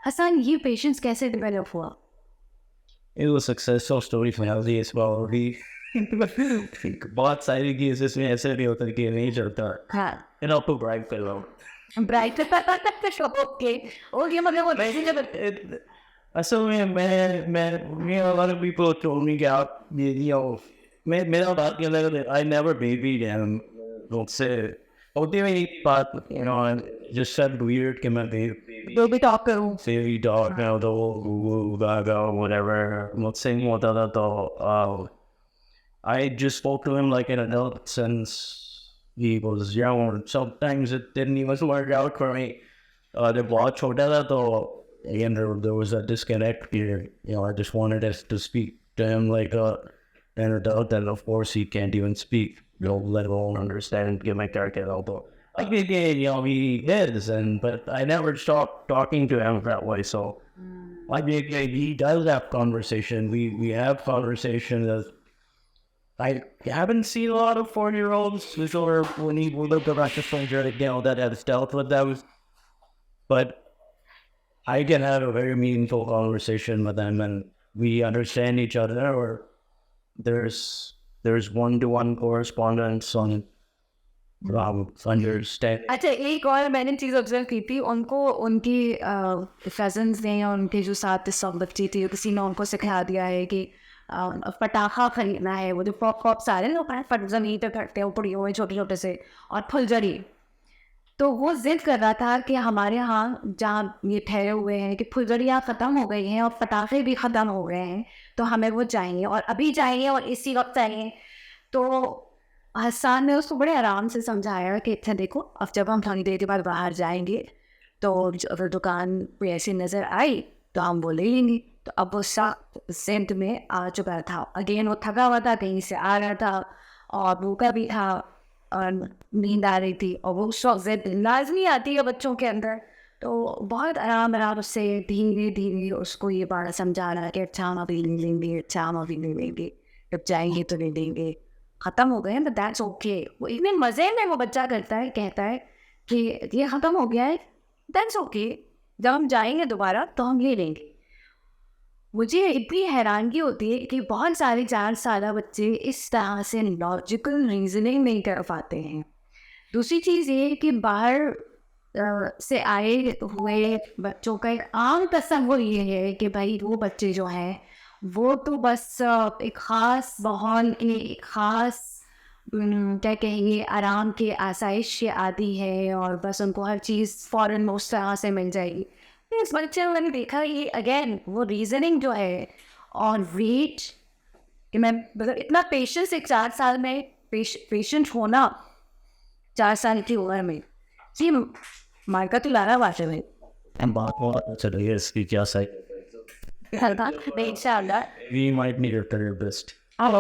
हसन, ये पेशेंस कैसे डेवलप हुआ? It was a successful story finally as well. भी बहुत सारे केसेस में ऐसे भी होता है कि नहीं चलता, हाँ, you know, to brag कर लो। ब्राइट ओके ओके, मतलब वो असल में मैं a lot of people told me कि आप you know मेरा बात ये लगा, I never babied him, से होती हुई बात, you know, and just said weird कि मैं baby जो भी टॉक करूँ, baby dog now the whole gaga whatever not saying what other I just spoke to him like an adult since he was young. Sometimes it didn't even work out for me. The बहुत छोटा था तो again there was a disconnect here. You know, I just wanted us to speak to him like an adult, and of course he can't even speak, you know, let alone understand give my character although like you know he is, but I never stopped talking to him that way. So like he does have conversation. We have conversation. I haven't seen a lot of 4-year-olds or when he lived around the stranger, you know, that has dealt with those. But I can have a very meaningful conversation with them, and we understand each other, or there's one-to-one correspondence on understanding. अच्छा, एक और मैंने चीज़ observe की थी, उनको उनकी cousins ने या उनके जो साथ सब बच्ची थी किसी ने उनको सिखा दिया है कि पटाखा खरीदना है, वो जो पॉप आ रहे हैं ना फट ज़मीन पे फटते हैं ऊपर हुए छोटे छोटे से, और फुलझड़ी। तो वो जिद कर रहा था कि हमारे यहाँ जहाँ ये ठहरे हुए हैं कि फुलझड़ियाँ ख़त्म हो गई हैं और पटाखे भी ख़त्म हो गए हैं, तो हमें वो चाहिए और अभी चाहिए और इसी वक्त चाहिए। तो हसन ने उसको बड़े आराम से समझाया कि अच्छा देखो, अब जब हम थोड़ी देर के बाद बाहर जाएंगे तो अगर दुकान पे ऐसी नज़र आई तो हम वो ले लेंगे। तो अब वो सेंट में आ चुका था, अगेन वो थका हुआ था, कहीं से आ रहा था और भूखा भी था और नींद आ रही थी, और वो जिद लाजमी आती है बच्चों के अंदर। तो बहुत आराम से धीरे धीरे उसको ये बात समझा रहा है कि अच्छा हम अभी ले लेंगे, अच्छा हम अभी ले लेंगे, जब चाहेंगे तो ले लेंगे, ख़त्म हो गए हैं, बट दैट्स ओके। वो इतने मज़े में वो बच्चा करता है, कहता है कि ये ख़त्म हो गया है, दैट्स ओके, जब हम जाएंगे दोबारा तो हम ले लेंगे। मुझे इतनी हैरानगी होती है कि बहुत सारे 4 साल बच्चे इस तरह से लॉजिकल रीजनिंग नहीं कर पाते हैं। दूसरी चीज़ ये कि बाहर से आए हुए बच्चों का एक आम तस्वुर ये है कि भाई वो बच्चे जो हैं वो तो बस एक ख़ास माहौल के, एक ख़ास क्या कहेंगे, आराम के, आसाइश के आदी है और बस उनको हर चीज़ फ़ौरन उस तरह से मिल जाएगी। इस बच्चे में मैंने देखा ये अगेन वो रीजनिंग जो है और वेट कि मैं मतलब इतना पेशेंस एक 4 साल में पेशेंट होना 4 साल की उम्र में, ये मार्का तो लाना बात है बहुत चलिए इसकी क्या सही इंशाल्लाह। we might need a therapist. I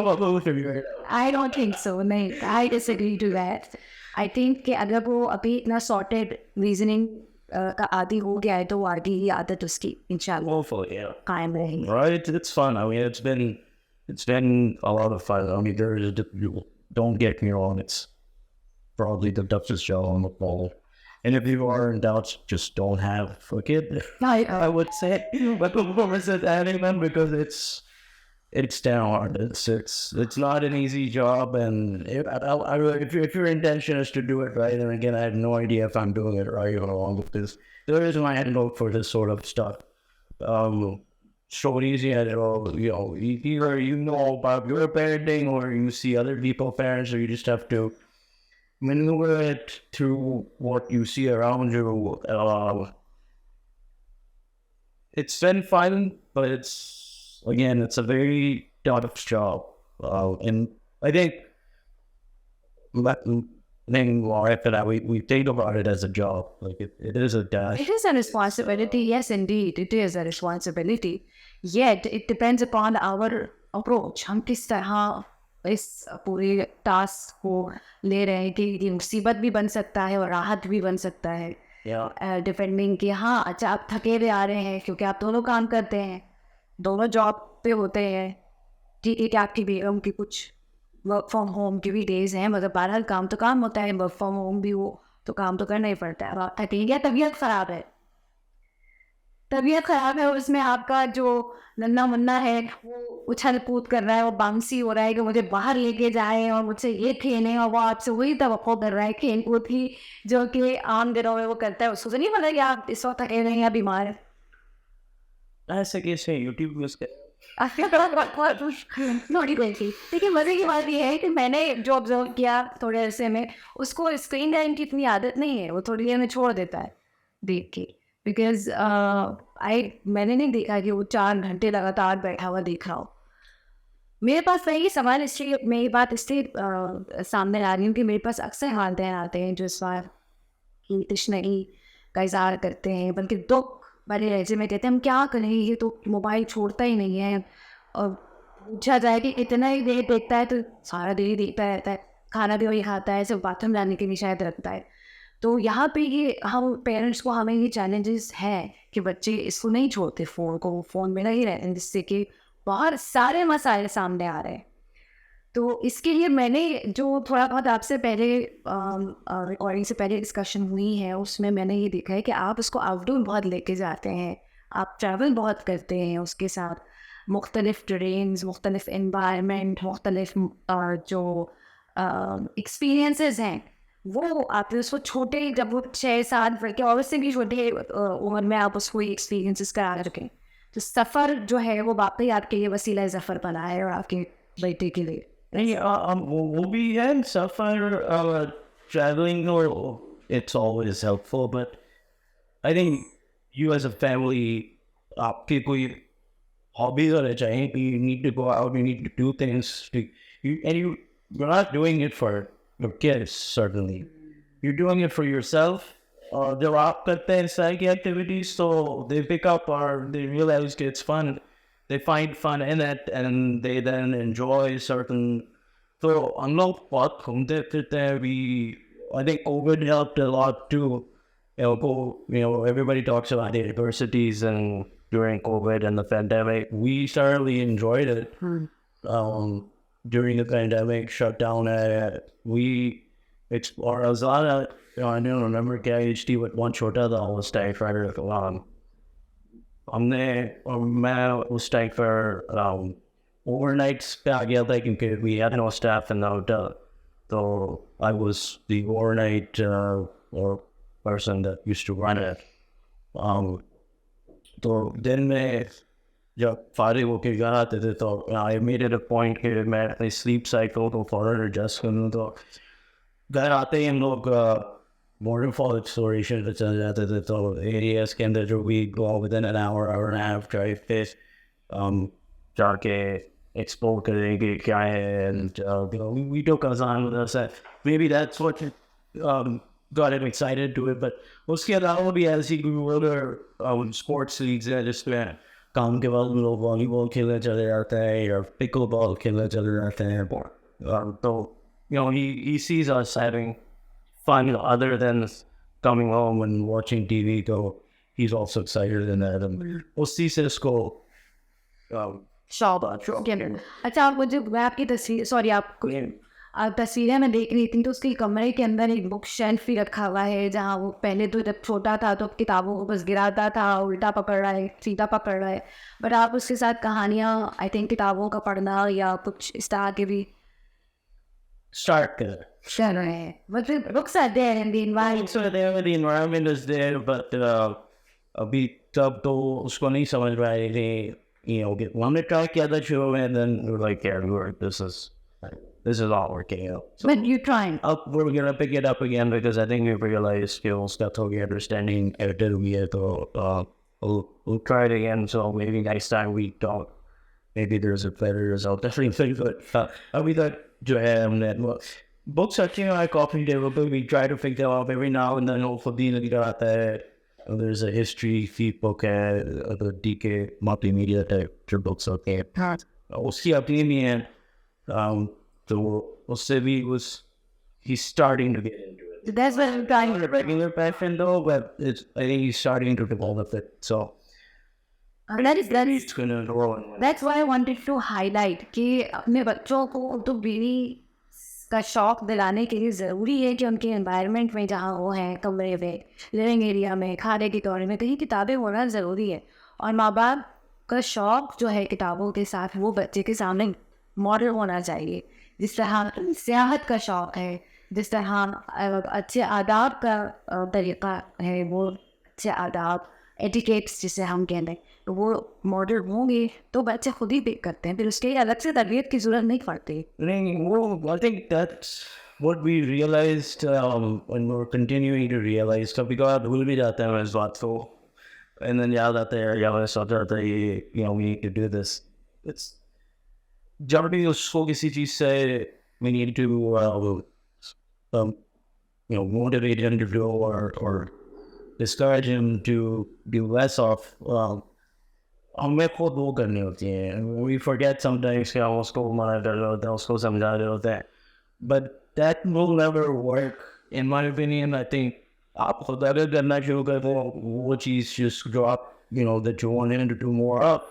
don't think so. नहीं, I disagree to that. I think कि अगर वो अभी इतना sorted reasoning का आदी हो गया है तो वो आगे ही आदत उसकी इंशाल्लाह Hopefully, yeah. कायम रहेगी। Right? It's fun. I mean, it's been a lot of fun. I mean, don't get me wrong, it's probably the toughest job on the planet. And if you are in doubt, just don't have a kid. I would say, but opposite having them, because it's damn hard. It's not an easy job, and if your intention is to do it right, and again, I have no idea if I'm doing it right or wrong, because the reason I had to look for this sort of stuff. So easy at it all, either you know about your parenting, or you see other people parents, or you just have to maneuver it through what you see around you. It's been fun, but it's a very tough job. And I think we think about it as a job. Like it is a task. It is a responsibility. Yes, indeed, it is a responsibility. Yet it depends upon our approach. हम किस तरह इस पूरे task को ले रहे हैं कि ये मुसीबत भी बन सकता है और राहत भी बन सकता है. डिपेंडिंग कि हाँ, अच्छा आप थके हुए आ रहे हैं क्योंकि आप दोनों काम करते हैं, दोनों जॉब पे होते हैं. ठीक है कि आपकी बेगम की कुछ वर्क फ्रॉम होम की भी डेज हैं, मतलब बहरहाल काम तो काम होता है, वर्क फ्रॉम होम भी हो तो काम तो करना ही पड़ता है. अब आप थके या तबीयत ख़राब है, उसमें आपका जो नन्ना मुन्ना है वो उछल कूद कर रहा है, वो बाउंसी हो रहा है कि मुझे बाहर लेके जाए और मुझसे ये खेलें, और वो आपसे वही तवक्को कर रहा है खेल कूद ही जो कि आम दिनों में वो करता है. उसको तो नहीं पता कि आप इस वक्त थके नहीं या बीमार हैं. ऐसे कैसे यूट्यूब यूज़ कर थोड़ी देर की. देखिए मज़े की बात ये है कि मैंने जो ऑब्जर्व किया थोड़े अरसे में, उसको स्क्रीन टाइम की इतनी आदत नहीं है, वो थोड़ी देर में छोड़ देता है देख के. बिकॉज मैंने नहीं देखा कि वो 4 घंटे लगातार बैठा हुआ देख रहा हो. मेरे पास वही सवाल इसलिए मेरी बात इसलिए सामने आ रही हूँ कि मेरे पास अक्सर वालिदैन आते हैं जो इस बार की तशनई का इज़हार करते हैं, बल्कि दुख बड़े लहजे में कहते हैं हम क्या करें, ये तो मोबाइल छोड़ता ही नहीं है. और पूछा जाए कि इतना ही देर देखता है तो सारा देर ही देखता रहता है, खाना भी वही खाता है, सिर्फ बाथरूम जाने के लिए शायद रखता है. तो यहाँ पे ये हम पेरेंट्स को हमें ये चैलेंजेस हैं कि बच्चे इसको नहीं छोड़ते, फ़ोन को, फ़ोन में नहीं रहते हैं, जिससे कि बहुत सारे मसाइल सामने आ रहे हैं. तो इसके लिए मैंने जो थोड़ा बहुत आपसे पहले रिकॉर्डिंग से पहले डिस्कशन हुई है, उसमें मैंने ये देखा है कि आप उसको आउटडोर बहुत लेके जाते हैं, आप ट्रैवल बहुत करते हैं उसके साथ, मुख्तलिफ टेरेन्स, मुख्तलिफ एनवायरनमेंट, मुख्तलिफ जो एक्सपीरियंसेस हैं वो आप उसको छोटे, जब वो 6-7 वर्ष के और उससे भी छोटे उम्र में आप उसको एक्सपीरियंसेस करा रखें. तो सफ़र जो है वो वाकई आपके लिए वसीला ज़फ़र बना है और आपके बेटे के लिए. नहीं, वो भी है सफ़र, traveling, or it's always helpful, but I think you as a family, आपके कोई hobbies होने चाहिए. You need to go out, you need to do things, you're not doing it for your kids, certainly. You're doing it for yourself. They're out करते हैं psych activities, so they pick up or they realize it's fun. They find fun in it, and they then enjoy certain. So I'm not what I think COVID helped a lot too. Everybody talks about the adversities and during COVID and the pandemic. We thoroughly enjoyed it. During the pandemic shutdown, we explored a lot of. I don't remember KHD with one chota that was staying for मैं was staying for overnights. We had no staff in the hotel, so I was the overnight or person that used to run it. So then जब फारिग होके घर आते थे तो I made it a point कि मैं अपनी sleep cycle को फौरन adjust करूँ. तो घर आते ही हम लोग waterfall exploration पे चले जाते थे. तो areas के अंदर जो we go within an hour and a half drive पे जाके explore करेंगे क्या है. And we took Azan with us. Maybe that's what got him excited to it. But उसके अलावा भी as he grew older, sports leagues हैं जिसमें काम के बाद लोग वॉलीबॉल खेलने चले जाते हैं या पिकल बॉल खेलने चले जाते हैं. तो he sees us having fun other than coming home and watching TV. So he's also excited in that. And उसी से इसको अच्छा, मुझे मैं आपकी तस्वीर, सॉरी आपको तस्वीरें मैं देख रही थी तो उसके कमरे के अंदर एक बुक शेल्फ भी रखा हुआ है, जहाँ वो पहले तो जब छोटा था तो किताबों को बस गिराता था, उल्टा पकड़ रहा है, सीधा पकड़ रहा है, बट आप उसके साथ कहानियाँ, आई थिंक किताबों का पढ़ना या कुछ इस तरह के भी Start there. कर रहे हैं. मतलब books are there in the environment. So the environment is there, but अभी तब तो उसको नहीं समझ में आई थी. हमने ट्राई किया था शुरू में, and then we were like, yeah, this is all working out. So But you're trying. we're gonna pick it up again because I think we realized skills that we understanding edited we had to we'll try it again. So maybe next time we don't. Maybe there's a better result. Definitely, but we thought जो है हमने books रखे हैं हमारे coffee table पे. We try to pick them up every now and then. हल्दी लगा आता है. There's a history feed book है, the DK multimedia type books होते हैं. उसकी अपनी भी है. तो उससे भी he's starting to get into it. So that's what I'm trying. Not a regular passion though, but I think he's starting to develop it. So it's gonna grow. That's why I wanted to highlight कि अपने बच्चों को तो बीड़ी का शौक दिलाने के लिए ज़रूरी है कि उनके एनवायरनमेंट में, जहाँ वो हैं कमरे में, लिविंग एरिया में, खाने के दौर में, कहीं किताबें होना ज़रूरी है. और माँ बाप का शौक जो है किताबों के साथ, वो बच्चे के सामने मॉडल होना चाहिए. जिस तरह सियाहत का शौक है, जिस तरह अच्छे आदाब का तरीक़ा है, वो अच्छे आदाब एटिकेट्स जिसे हम कहते हैं, तो वो मॉडल होंगे तो बच्चे खुद ही पिक करते हैं, फिर उसके अलग से तरबियत की ज़रूरत नहीं पड़ती. I think that's what we realized when we were continuing to realize. कभी कभार भूल भी जाते हैं इस बात को, and then याद आता है, याद आता है, we need to do this. It's जब भी उसको किसी चीज़ से we need to motivate him to do or discourage him to do less of. हमें खुद वो करनी होती है. We forget sometimes कि हम उसको मना कर रहे होते हैं, उसको समझा रहे होते हैं, but that will never work in my opinion. I think आप खुद अगर करना शुरू कर दो, वो चीज़ just drop, that you want him to do more of.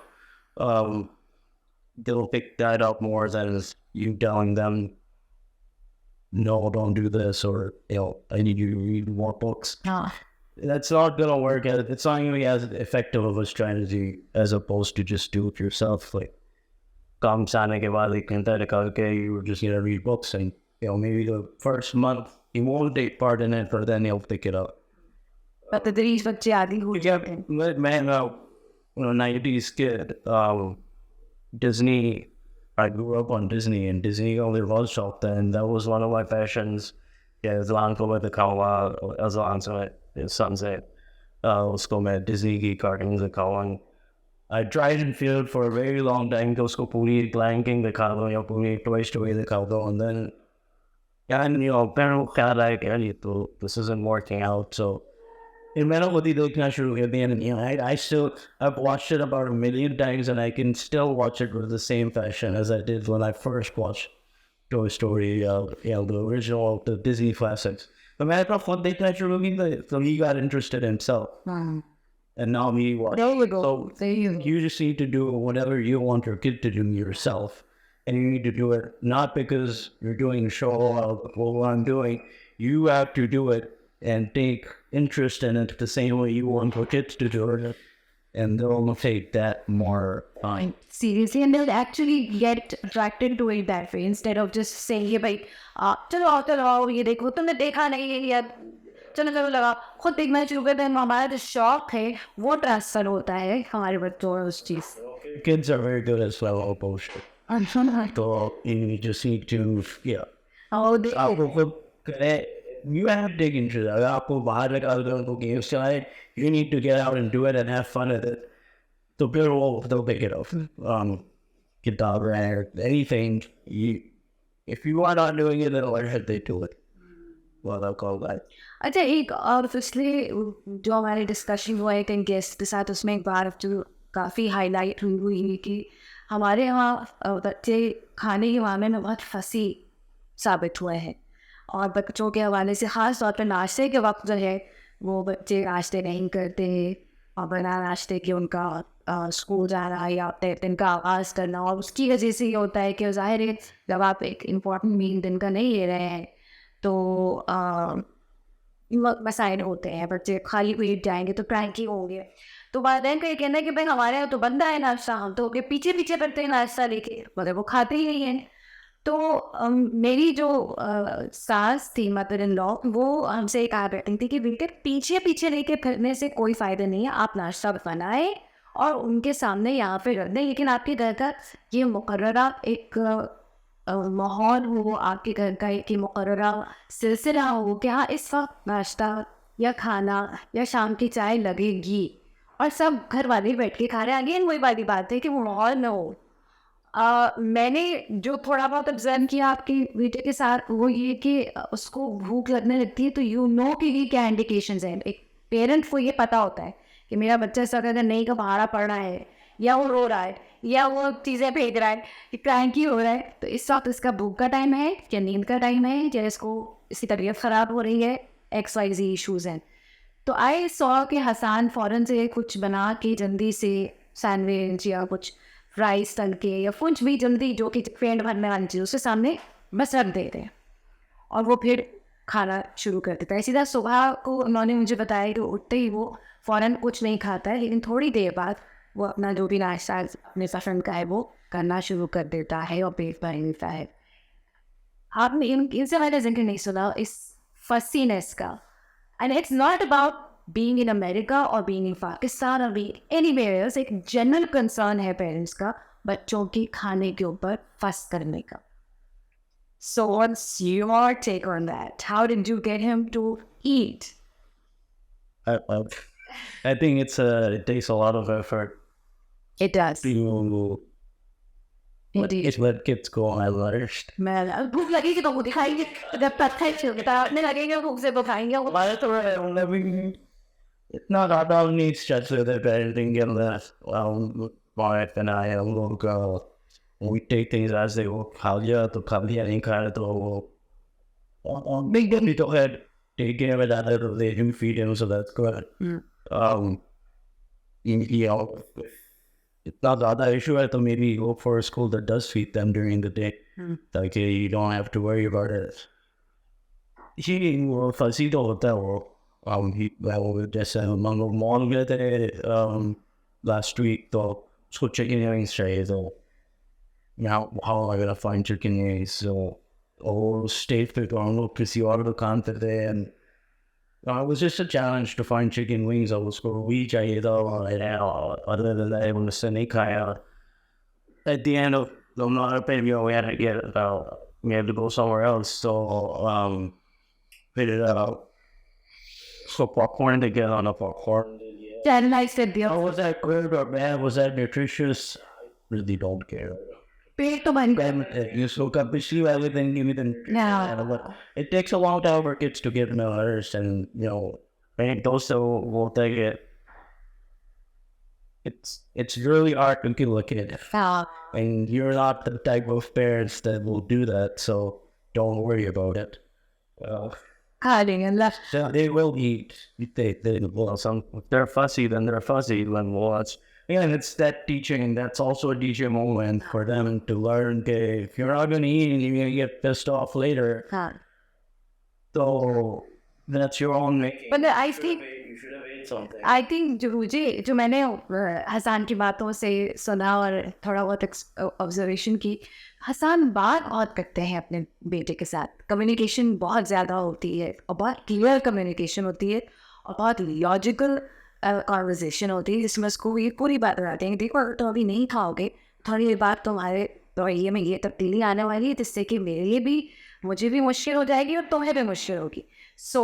They'll pick that up more than you telling them, no, don't do this, or I need you to read more books. That's not gonna work. It's not gonna be as effective of a strategy as opposed to just do it yourself. Like, काम से आने के बाद एक घंटा निकाल के you were just gonna read books, and maybe the first month you won't take part in it, but then you'll pick it up. but तदरीज बच्चे आदि हो जाते हैं. Man, 90s kid. Disney. I grew up on Disney, and Disney only was shop then. That was one of my passions. Yeah, as long as the kawa, as long as sunset. Usko mein Disney ki cartoons dikhawang. I tried and failed for a very long time. Usko puri blanking dikha do ya puri Toy Story dikha do, and then parents got like, this isn't working out. So in मैंने खुद ही देखना शुरू कर दिया, and I've watched it about 1 million times, and I can still watch it with the same passion as I did when I first watched Toy Story, the original, the Disney classics. But मैंने अपना खुद देखना शुरू किया, so he got interested himself, and now he watches. There we go. So There you go. you just need to do whatever you want your kid to do yourself, and you need to do it not because you're doing a show of what I'm doing. You have to do it and take interest in it the same way you want your kids to do it, and they'll take that more time. Seriously, and they'll actually get attracted to it that way instead of just saying, "ये भाई चलो आओ ये देखो, तुमने देखा नहीं है यार, चलो लगा खुद देखना शुरू करते हैं." हमारा जो शौक है वो ट्रांसफर होता है हमारे बच्चों में उस चीज़. Kids are very good at swallow bullshit. So you just need to, आपको खुद करे. You have to dig into that. आपको बाहर निकाल कर उनको games चलाए. You need to get out and do it and have fun with it. So they'll pick it up. Kitab or anything. If you are not doing it, then why should they do it? Well, I'll call that. अच्छा, एक और पिछले जो हमारे discussion हुआ है कहीं guest के साथ, उसमें एक बार जो काफ़ी हाईलाइट हुई है कि हमारे यहाँ बच्चे खाने के मामले में बहुत फंसी साबित हुए हैं, और बच्चों के हवाले से ख़ास तौर पर नाश्ते के वक्त जो है वो बच्चे नाश्ते नहीं करते, बना नाश्ते की उनका स्कूल जाना या दिन का आगाज़ करना, और उसकी वजह से ये होता है कि ज़ाहिर है जब आप एक इम्पॉर्टेंट मील दिन का नहीं ले रहे हैं तो मसाइल होते हैं, बच्चे खाली पेट जाएंगे तो क्रैंकी होंगे। तो वालिदैन का ये कहना है कि भाई हमारे यहाँ तो बनता है नाश्ता, हम तो उनके पीछे पीछे करते हैं नाश्ता लेके, मगर वो खाते ही नहीं हैं। तो मेरी जो सास थी, मदर इन लॉ, वो हमसे कहा करती थी कि बेटे पीछे पीछे लेके फिरने से कोई फ़ायदा नहीं है, आप नाश्ता बनाएं और उनके सामने यहाँ पे रख दें, लेकिन आपके घर का ये मुकर्ररा एक माहौल हो, आपके घर का एक मुकर्ररा सिलसिला हो कि हाँ इस वक्त नाश्ता या खाना या शाम की चाय लगेगी और सब घर वाले बैठ के खा रहे हैं। अगेन वही वाली बात है कि वो माहौल न हो। मैंने जो थोड़ा बहुत ऑब्जर्व किया आपके बेटे के साथ वो ये कि उसको भूख लगने लगती है तो यू नो कि ये क्या इंडिकेशंस हैं। एक पेरेंट को ये पता होता है कि मेरा बच्चा इस वक्त अगर नहीं का पहाड़ा पड़ रहा है या वो रो रहा है या वो चीज़ें फेंक रहा है, क्रैंकी हो रहा है, तो इस वक्त इसका भूख का टाइम है या नींद का टाइम है या इसको इसकी तबीयत ख़राब हो रही है, XYZ इशूज़ हैं। तो आई सॉ कि हसन फ़ौरन से कुछ बना के जल्दी से सैंडविच या कुछ राइस तल के या कुछ भी जल्दी जो कि पेट भरने वाली चीज़ उसके सामने बस रख देते हैं और वो फिर खाना शुरू कर देता है। इसी तरह सुबह को उन्होंने मुझे बताया कि उठते ही वो फ़ौरन कुछ नहीं खाता है, लेकिन थोड़ी देर बाद वो अपना जो भी नाश्ता अपने पसंद का है वो करना शुरू कर देता है और पेट भर लेता है। आपने इनसे मैंने जिक्र नहीं सुना इस फसीनेस का। And it's not about being in America or being in Pakistan or being anywhere else, एक जनरल कंसर्न है पेरेंट्स का बच्चों की खाने के ऊपर फस करने का। So what's your take on that? How did you get him to eat? I think it takes a lot of effort It does. to let kids go unattached. मैं भूख लगेगी तो वो दिखाएंगे, जब पत्थर छिलने लगेंगे भूख से वो खाएंगे। It's not about needs just with the parenting and that. Wife and I look, we take things as they go. Khalya to Khalya in kind of big baby to head. Take care of that little they do feed him, so that's good. You know, it's not the other issue. I thought maybe go for a school that does feed them during the day. Like you don't have to worry about it. He will facilito hotel. He just mom get it last week though. So chicken earrings tray though. Now how am I gonna find chicken earrings? So state pick on look to see all the content there, and it was just a challenge to find chicken wings. I was going to reach other than that, I was sending Kaya. At the end of the night, we had to get we had to go somewhere else. So figured it out. So popcorn to get on a popcorn. Channelized it दिया। Was that good or bad? Was that nutritious? I really don't care. पेट तो भर गया। You soak up issue everything, give it Yeah. It takes a long time for kids to get nourished, and and those will take it. It's really hard to kill a kid, हाँ। and you're not the type of parents that will do that, so don't worry about it. खा लेंगे अल्लाह। So they will eat. If they're fussy, then they're fussy. Then watch. And it's that teaching. That's also a teaching moment for them to learn. Okay, if you're not going to eat, you're going to get pissed off later. हाँ। So that's your own making. But I think You should have ate something. I think जो मैंने हसन की बातों से सुना और थोड़ा बहुत ऑब्जर्वेशन की, हसन बात बहुत करते हैं अपने बेटे के साथ, कम्युनिकेशन बहुत ज़्यादा होती है और बहुत क्लियर कम्युनिकेशन होती है और बहुत लॉजिकल कॉन्वर्जेशन होती है जिसमें उसको ये पूरी बात बताते हैं, देखो तो अभी नहीं खाओगे थोड़ी देर बाद तुम्हारे रवैये में ये तब्दीली आने वाली है जिससे कि मेरे लिए भी मुझे भी मुश्किल हो जाएगी और तुम्हें भी मुश्किल होगी। So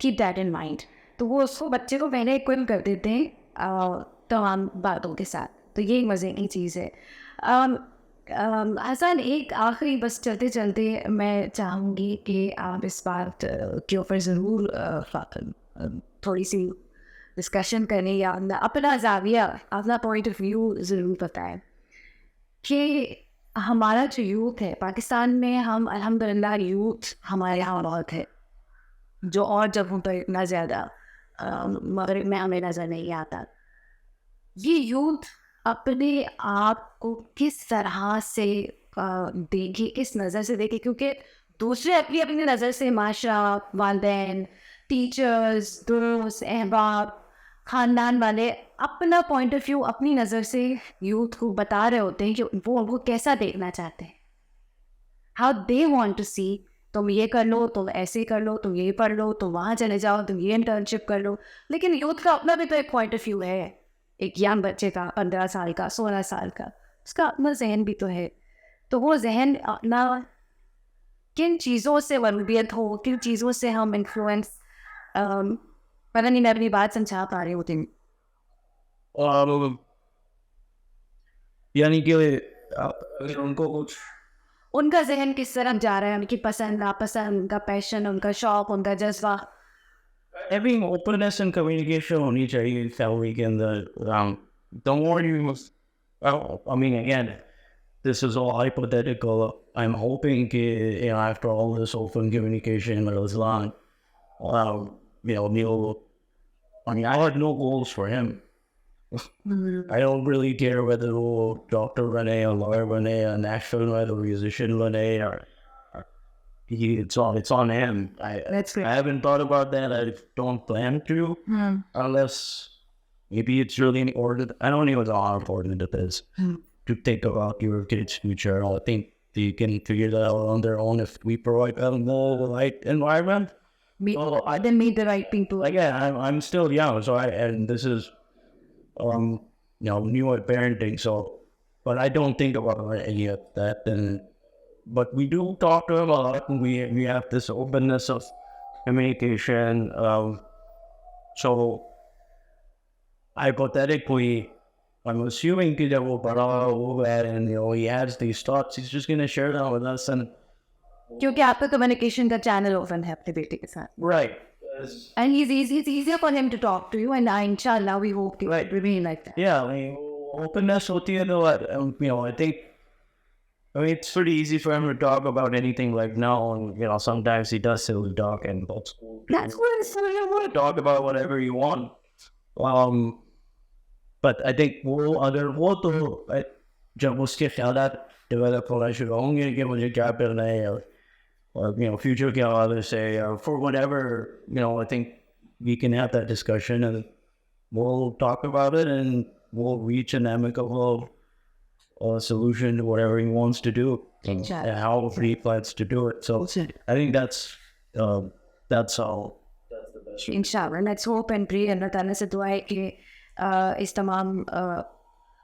keep that in mind. तो वो उसको बच्चे को पहले इक्विप कर देते हैं तमाम बातों के साथ, तो ये एक मज़े की चीज़ है। हसन एक आखिरी बस चलते चलते मैं चाहूँगी कि आप इस बात के ऊपर ज़रूर थोड़ी सी डिस्कशन करें या अपना जाविया अपना पॉइंट ऑफ व्यू ज़रूर बताएं कि हमारा जो यूथ है पाकिस्तान में, हम अल्हम्दुलिल्लाह यूथ हमारे यहाँ बहुत है जो और जगहों पर इतना ज़्यादा मगरिब में हमें नज़र नहीं आता। ये यूथ अपने आप को किस तरह से देखे, किस नज़र से देखे, क्योंकि दूसरे अपनी अपनी नज़र से माशरा, वालिदैन, टीचर्स, दोस्त, अहबाब, ख़ानदान वाले अपना पॉइंट ऑफ व्यू अपनी नज़र से यूथ को बता रहे होते हैं कि वो उनको कैसा देखना चाहते हैं, हाउ दे वांट टू सी। तुम ये कर लो, तुम ऐसे कर लो, तुम ये पढ़ लो, तुम वहाँ चले जाओ, तुम ये इंटर्नशिप कर लो। लेकिन यूथ का अपना भी तो एक पॉइंट ऑफ व्यू है, एक यंग बच्चे का, 15 साल का, 16 साल का, उसका अपना जहन भी तो है। तो वो जहन अपना किन चीज़ों से मरबूबियत हो, किन चीज़ों से हम इन्फ्लुएंस, पता नहीं मैं अपनी बात समझा पा रही होती हूँ। यानी कि अगर उनको कुछ उनका जहन किस तरफ जा रहा है, उनकी पसंद नापसंद, उनका पैशन, उनका शौक, उनका जज्बा। having openness and communication होनी चाहिए फैमिली के अंदर. The more you, I mean, again, this is all hypothetical. I'm hoping after all this open communication with Islam, Neil, I mean, I had no goals for him. I don't really care whether doctor bane, a lawyer bane, an actor bane, a musician bane, or it's on him. That's great. I haven't thought about that. I don't plan to, unless maybe it's really important. I don't even know how important it is to think about your kids' future. I think they can figure that out on their own if we provide them the right environment. Then meet the right people. Again, I'm still young, so and this is new at parenting. So, but I don't think about any of that. But we do talk to him a lot, and we have this openness of communication. So, hypothetically, I'm assuming that we'll go ahead and he has these thoughts. He's just going to share them with us, and क्योंकि आपका communication का channel open है अपने बेटे के साथ, right. and it's easier for him to talk to you, and inshallah we hope to remain like that. Yeah, I mean, openness hoti hai to I think. I mean, it's pretty easy for him to talk about anything like now, and sometimes he does silly talk, and That's what it's you want to talk about whatever you want. But I think वो तो जब उसके ख्यालात develop होना शुरू होंगे कि मुझे क्या करना है or future क्या वाले से or for whatever, I think we can have that discussion and we'll talk about it and we'll reach an amicable solution to whatever he wants to do and how he plans to do it. So I think that's all. That's the best. Inshallah, let's hope and pray. अल्लाह ताला से दुआ है कि इस तमाम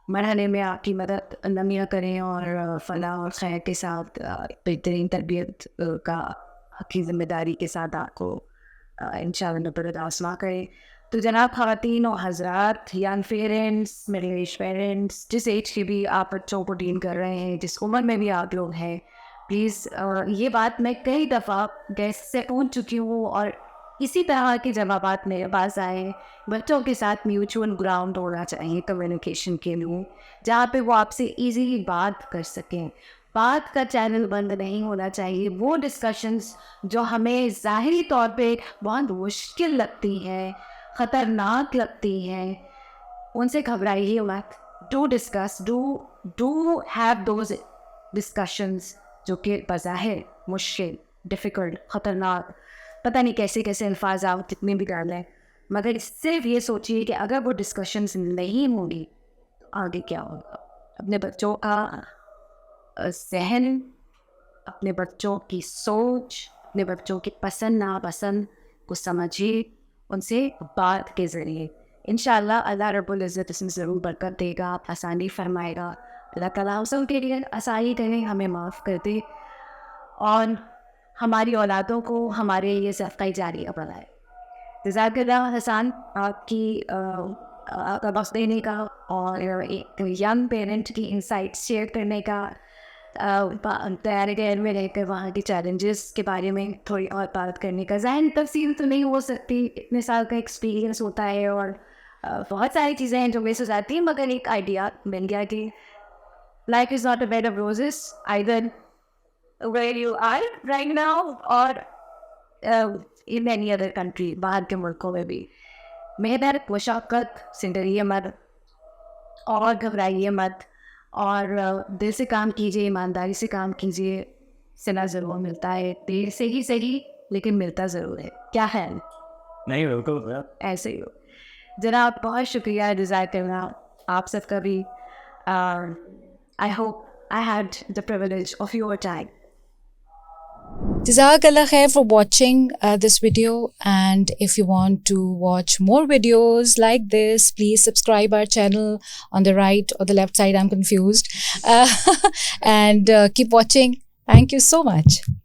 मरहले में आपकी मदद नमिया करें और फलाह और खैर के साथ बेहतरीन तरबियत का की जिम्मेदारी के साथ आपको इंशाअल्लाह नबरद आसमा करें। तो जनाब ख़वातीन और हज़रात, young parents, middle age parents, जिस एज के भी आप बच्चों को डील कर रहे हैं, जिस उम्र में भी आप लोग हैं, प्लीज़ ये बात मैं कई दफ़ा गेस्ट से पूछ चुकी हूँ और इसी तरह के जवाबात मेरे पास आए। बच्चों के साथ म्यूचुअल ग्राउंड होना चाहिए कम्युनिकेशन के लिए, जहाँ पे वो आपसे इजीली बात कर सकें। बात का चैनल बंद नहीं होना चाहिए। वो डिस्कशंस जो हमें ज़ाहिरी तौर पे बहुत मुश्किल लगती हैं, ख़तरनाक लगती हैं, उनसे घबराइए मत। Do discuss, do have those discussions जो कि बज़ाहिर मुश्किल, डिफ़िकल्ट, ख़तरनाक, पता नहीं कैसे कैसे अल्फाज आप कितने भी डाल लें, मगर सिर्फ ये सोचिए कि अगर वो डिस्कशंस नहीं होंगी तो आगे क्या होगा। अपने बच्चों का जहन, अपने बच्चों की सोच, अपने बच्चों की पसंद नापसंद को समझिए उनसे बात के ज़रिए। इंशाअल्लाह अल्लाह रब्बुल इज़्ज़त इसमें ज़रूर बरकत देगा, आसानी फरमाएगा। अल्लाह ताला हम सब के लिए आसानी करें, हमें माफ़ कर दे और हमारी औलादों को हमारे ये सदक़ा जारिया बनाए। जज़ाकल्लाह हसन, आपका वक्त देने का और एक यंग पेरेंट की इंसाइट्स शेयर करने का, तैयारी गैर में रहकर वहाँ के चैलेंजेस के बारे में थोड़ी और बात करने का। ज़ाहिर तफसील तो नहीं हो सकती, इतने साल का एक्सपीरियंस होता है और बहुत सारी चीज़ें हैं जो मिस हो जाती हैं, मगर एक आइडिया मिल गया कि life is not a bed of roses either where you are right now or in any other country, बाहर के मुल्कों में भी मेहनत, मुशक्क़त, ज़िंदगी अमर और घबराइए मत, और दिल से काम कीजिए, ईमानदारी से काम कीजिए, सिला ज़रूर मिलता है, देर से ही सही लेकिन मिलता ज़रूर है। क्या है नहीं बिल्कुल यार। ऐसे ही हो। जनाब बहुत शुक्रिया डिज़ायर करना आप सबका भी। I hope I had the privilege of your time. Jazakallah khair for watching this video, and if you want to watch more videos like this, please subscribe our channel on the right or the left side, I'm confused, and keep watching. Thank you so much.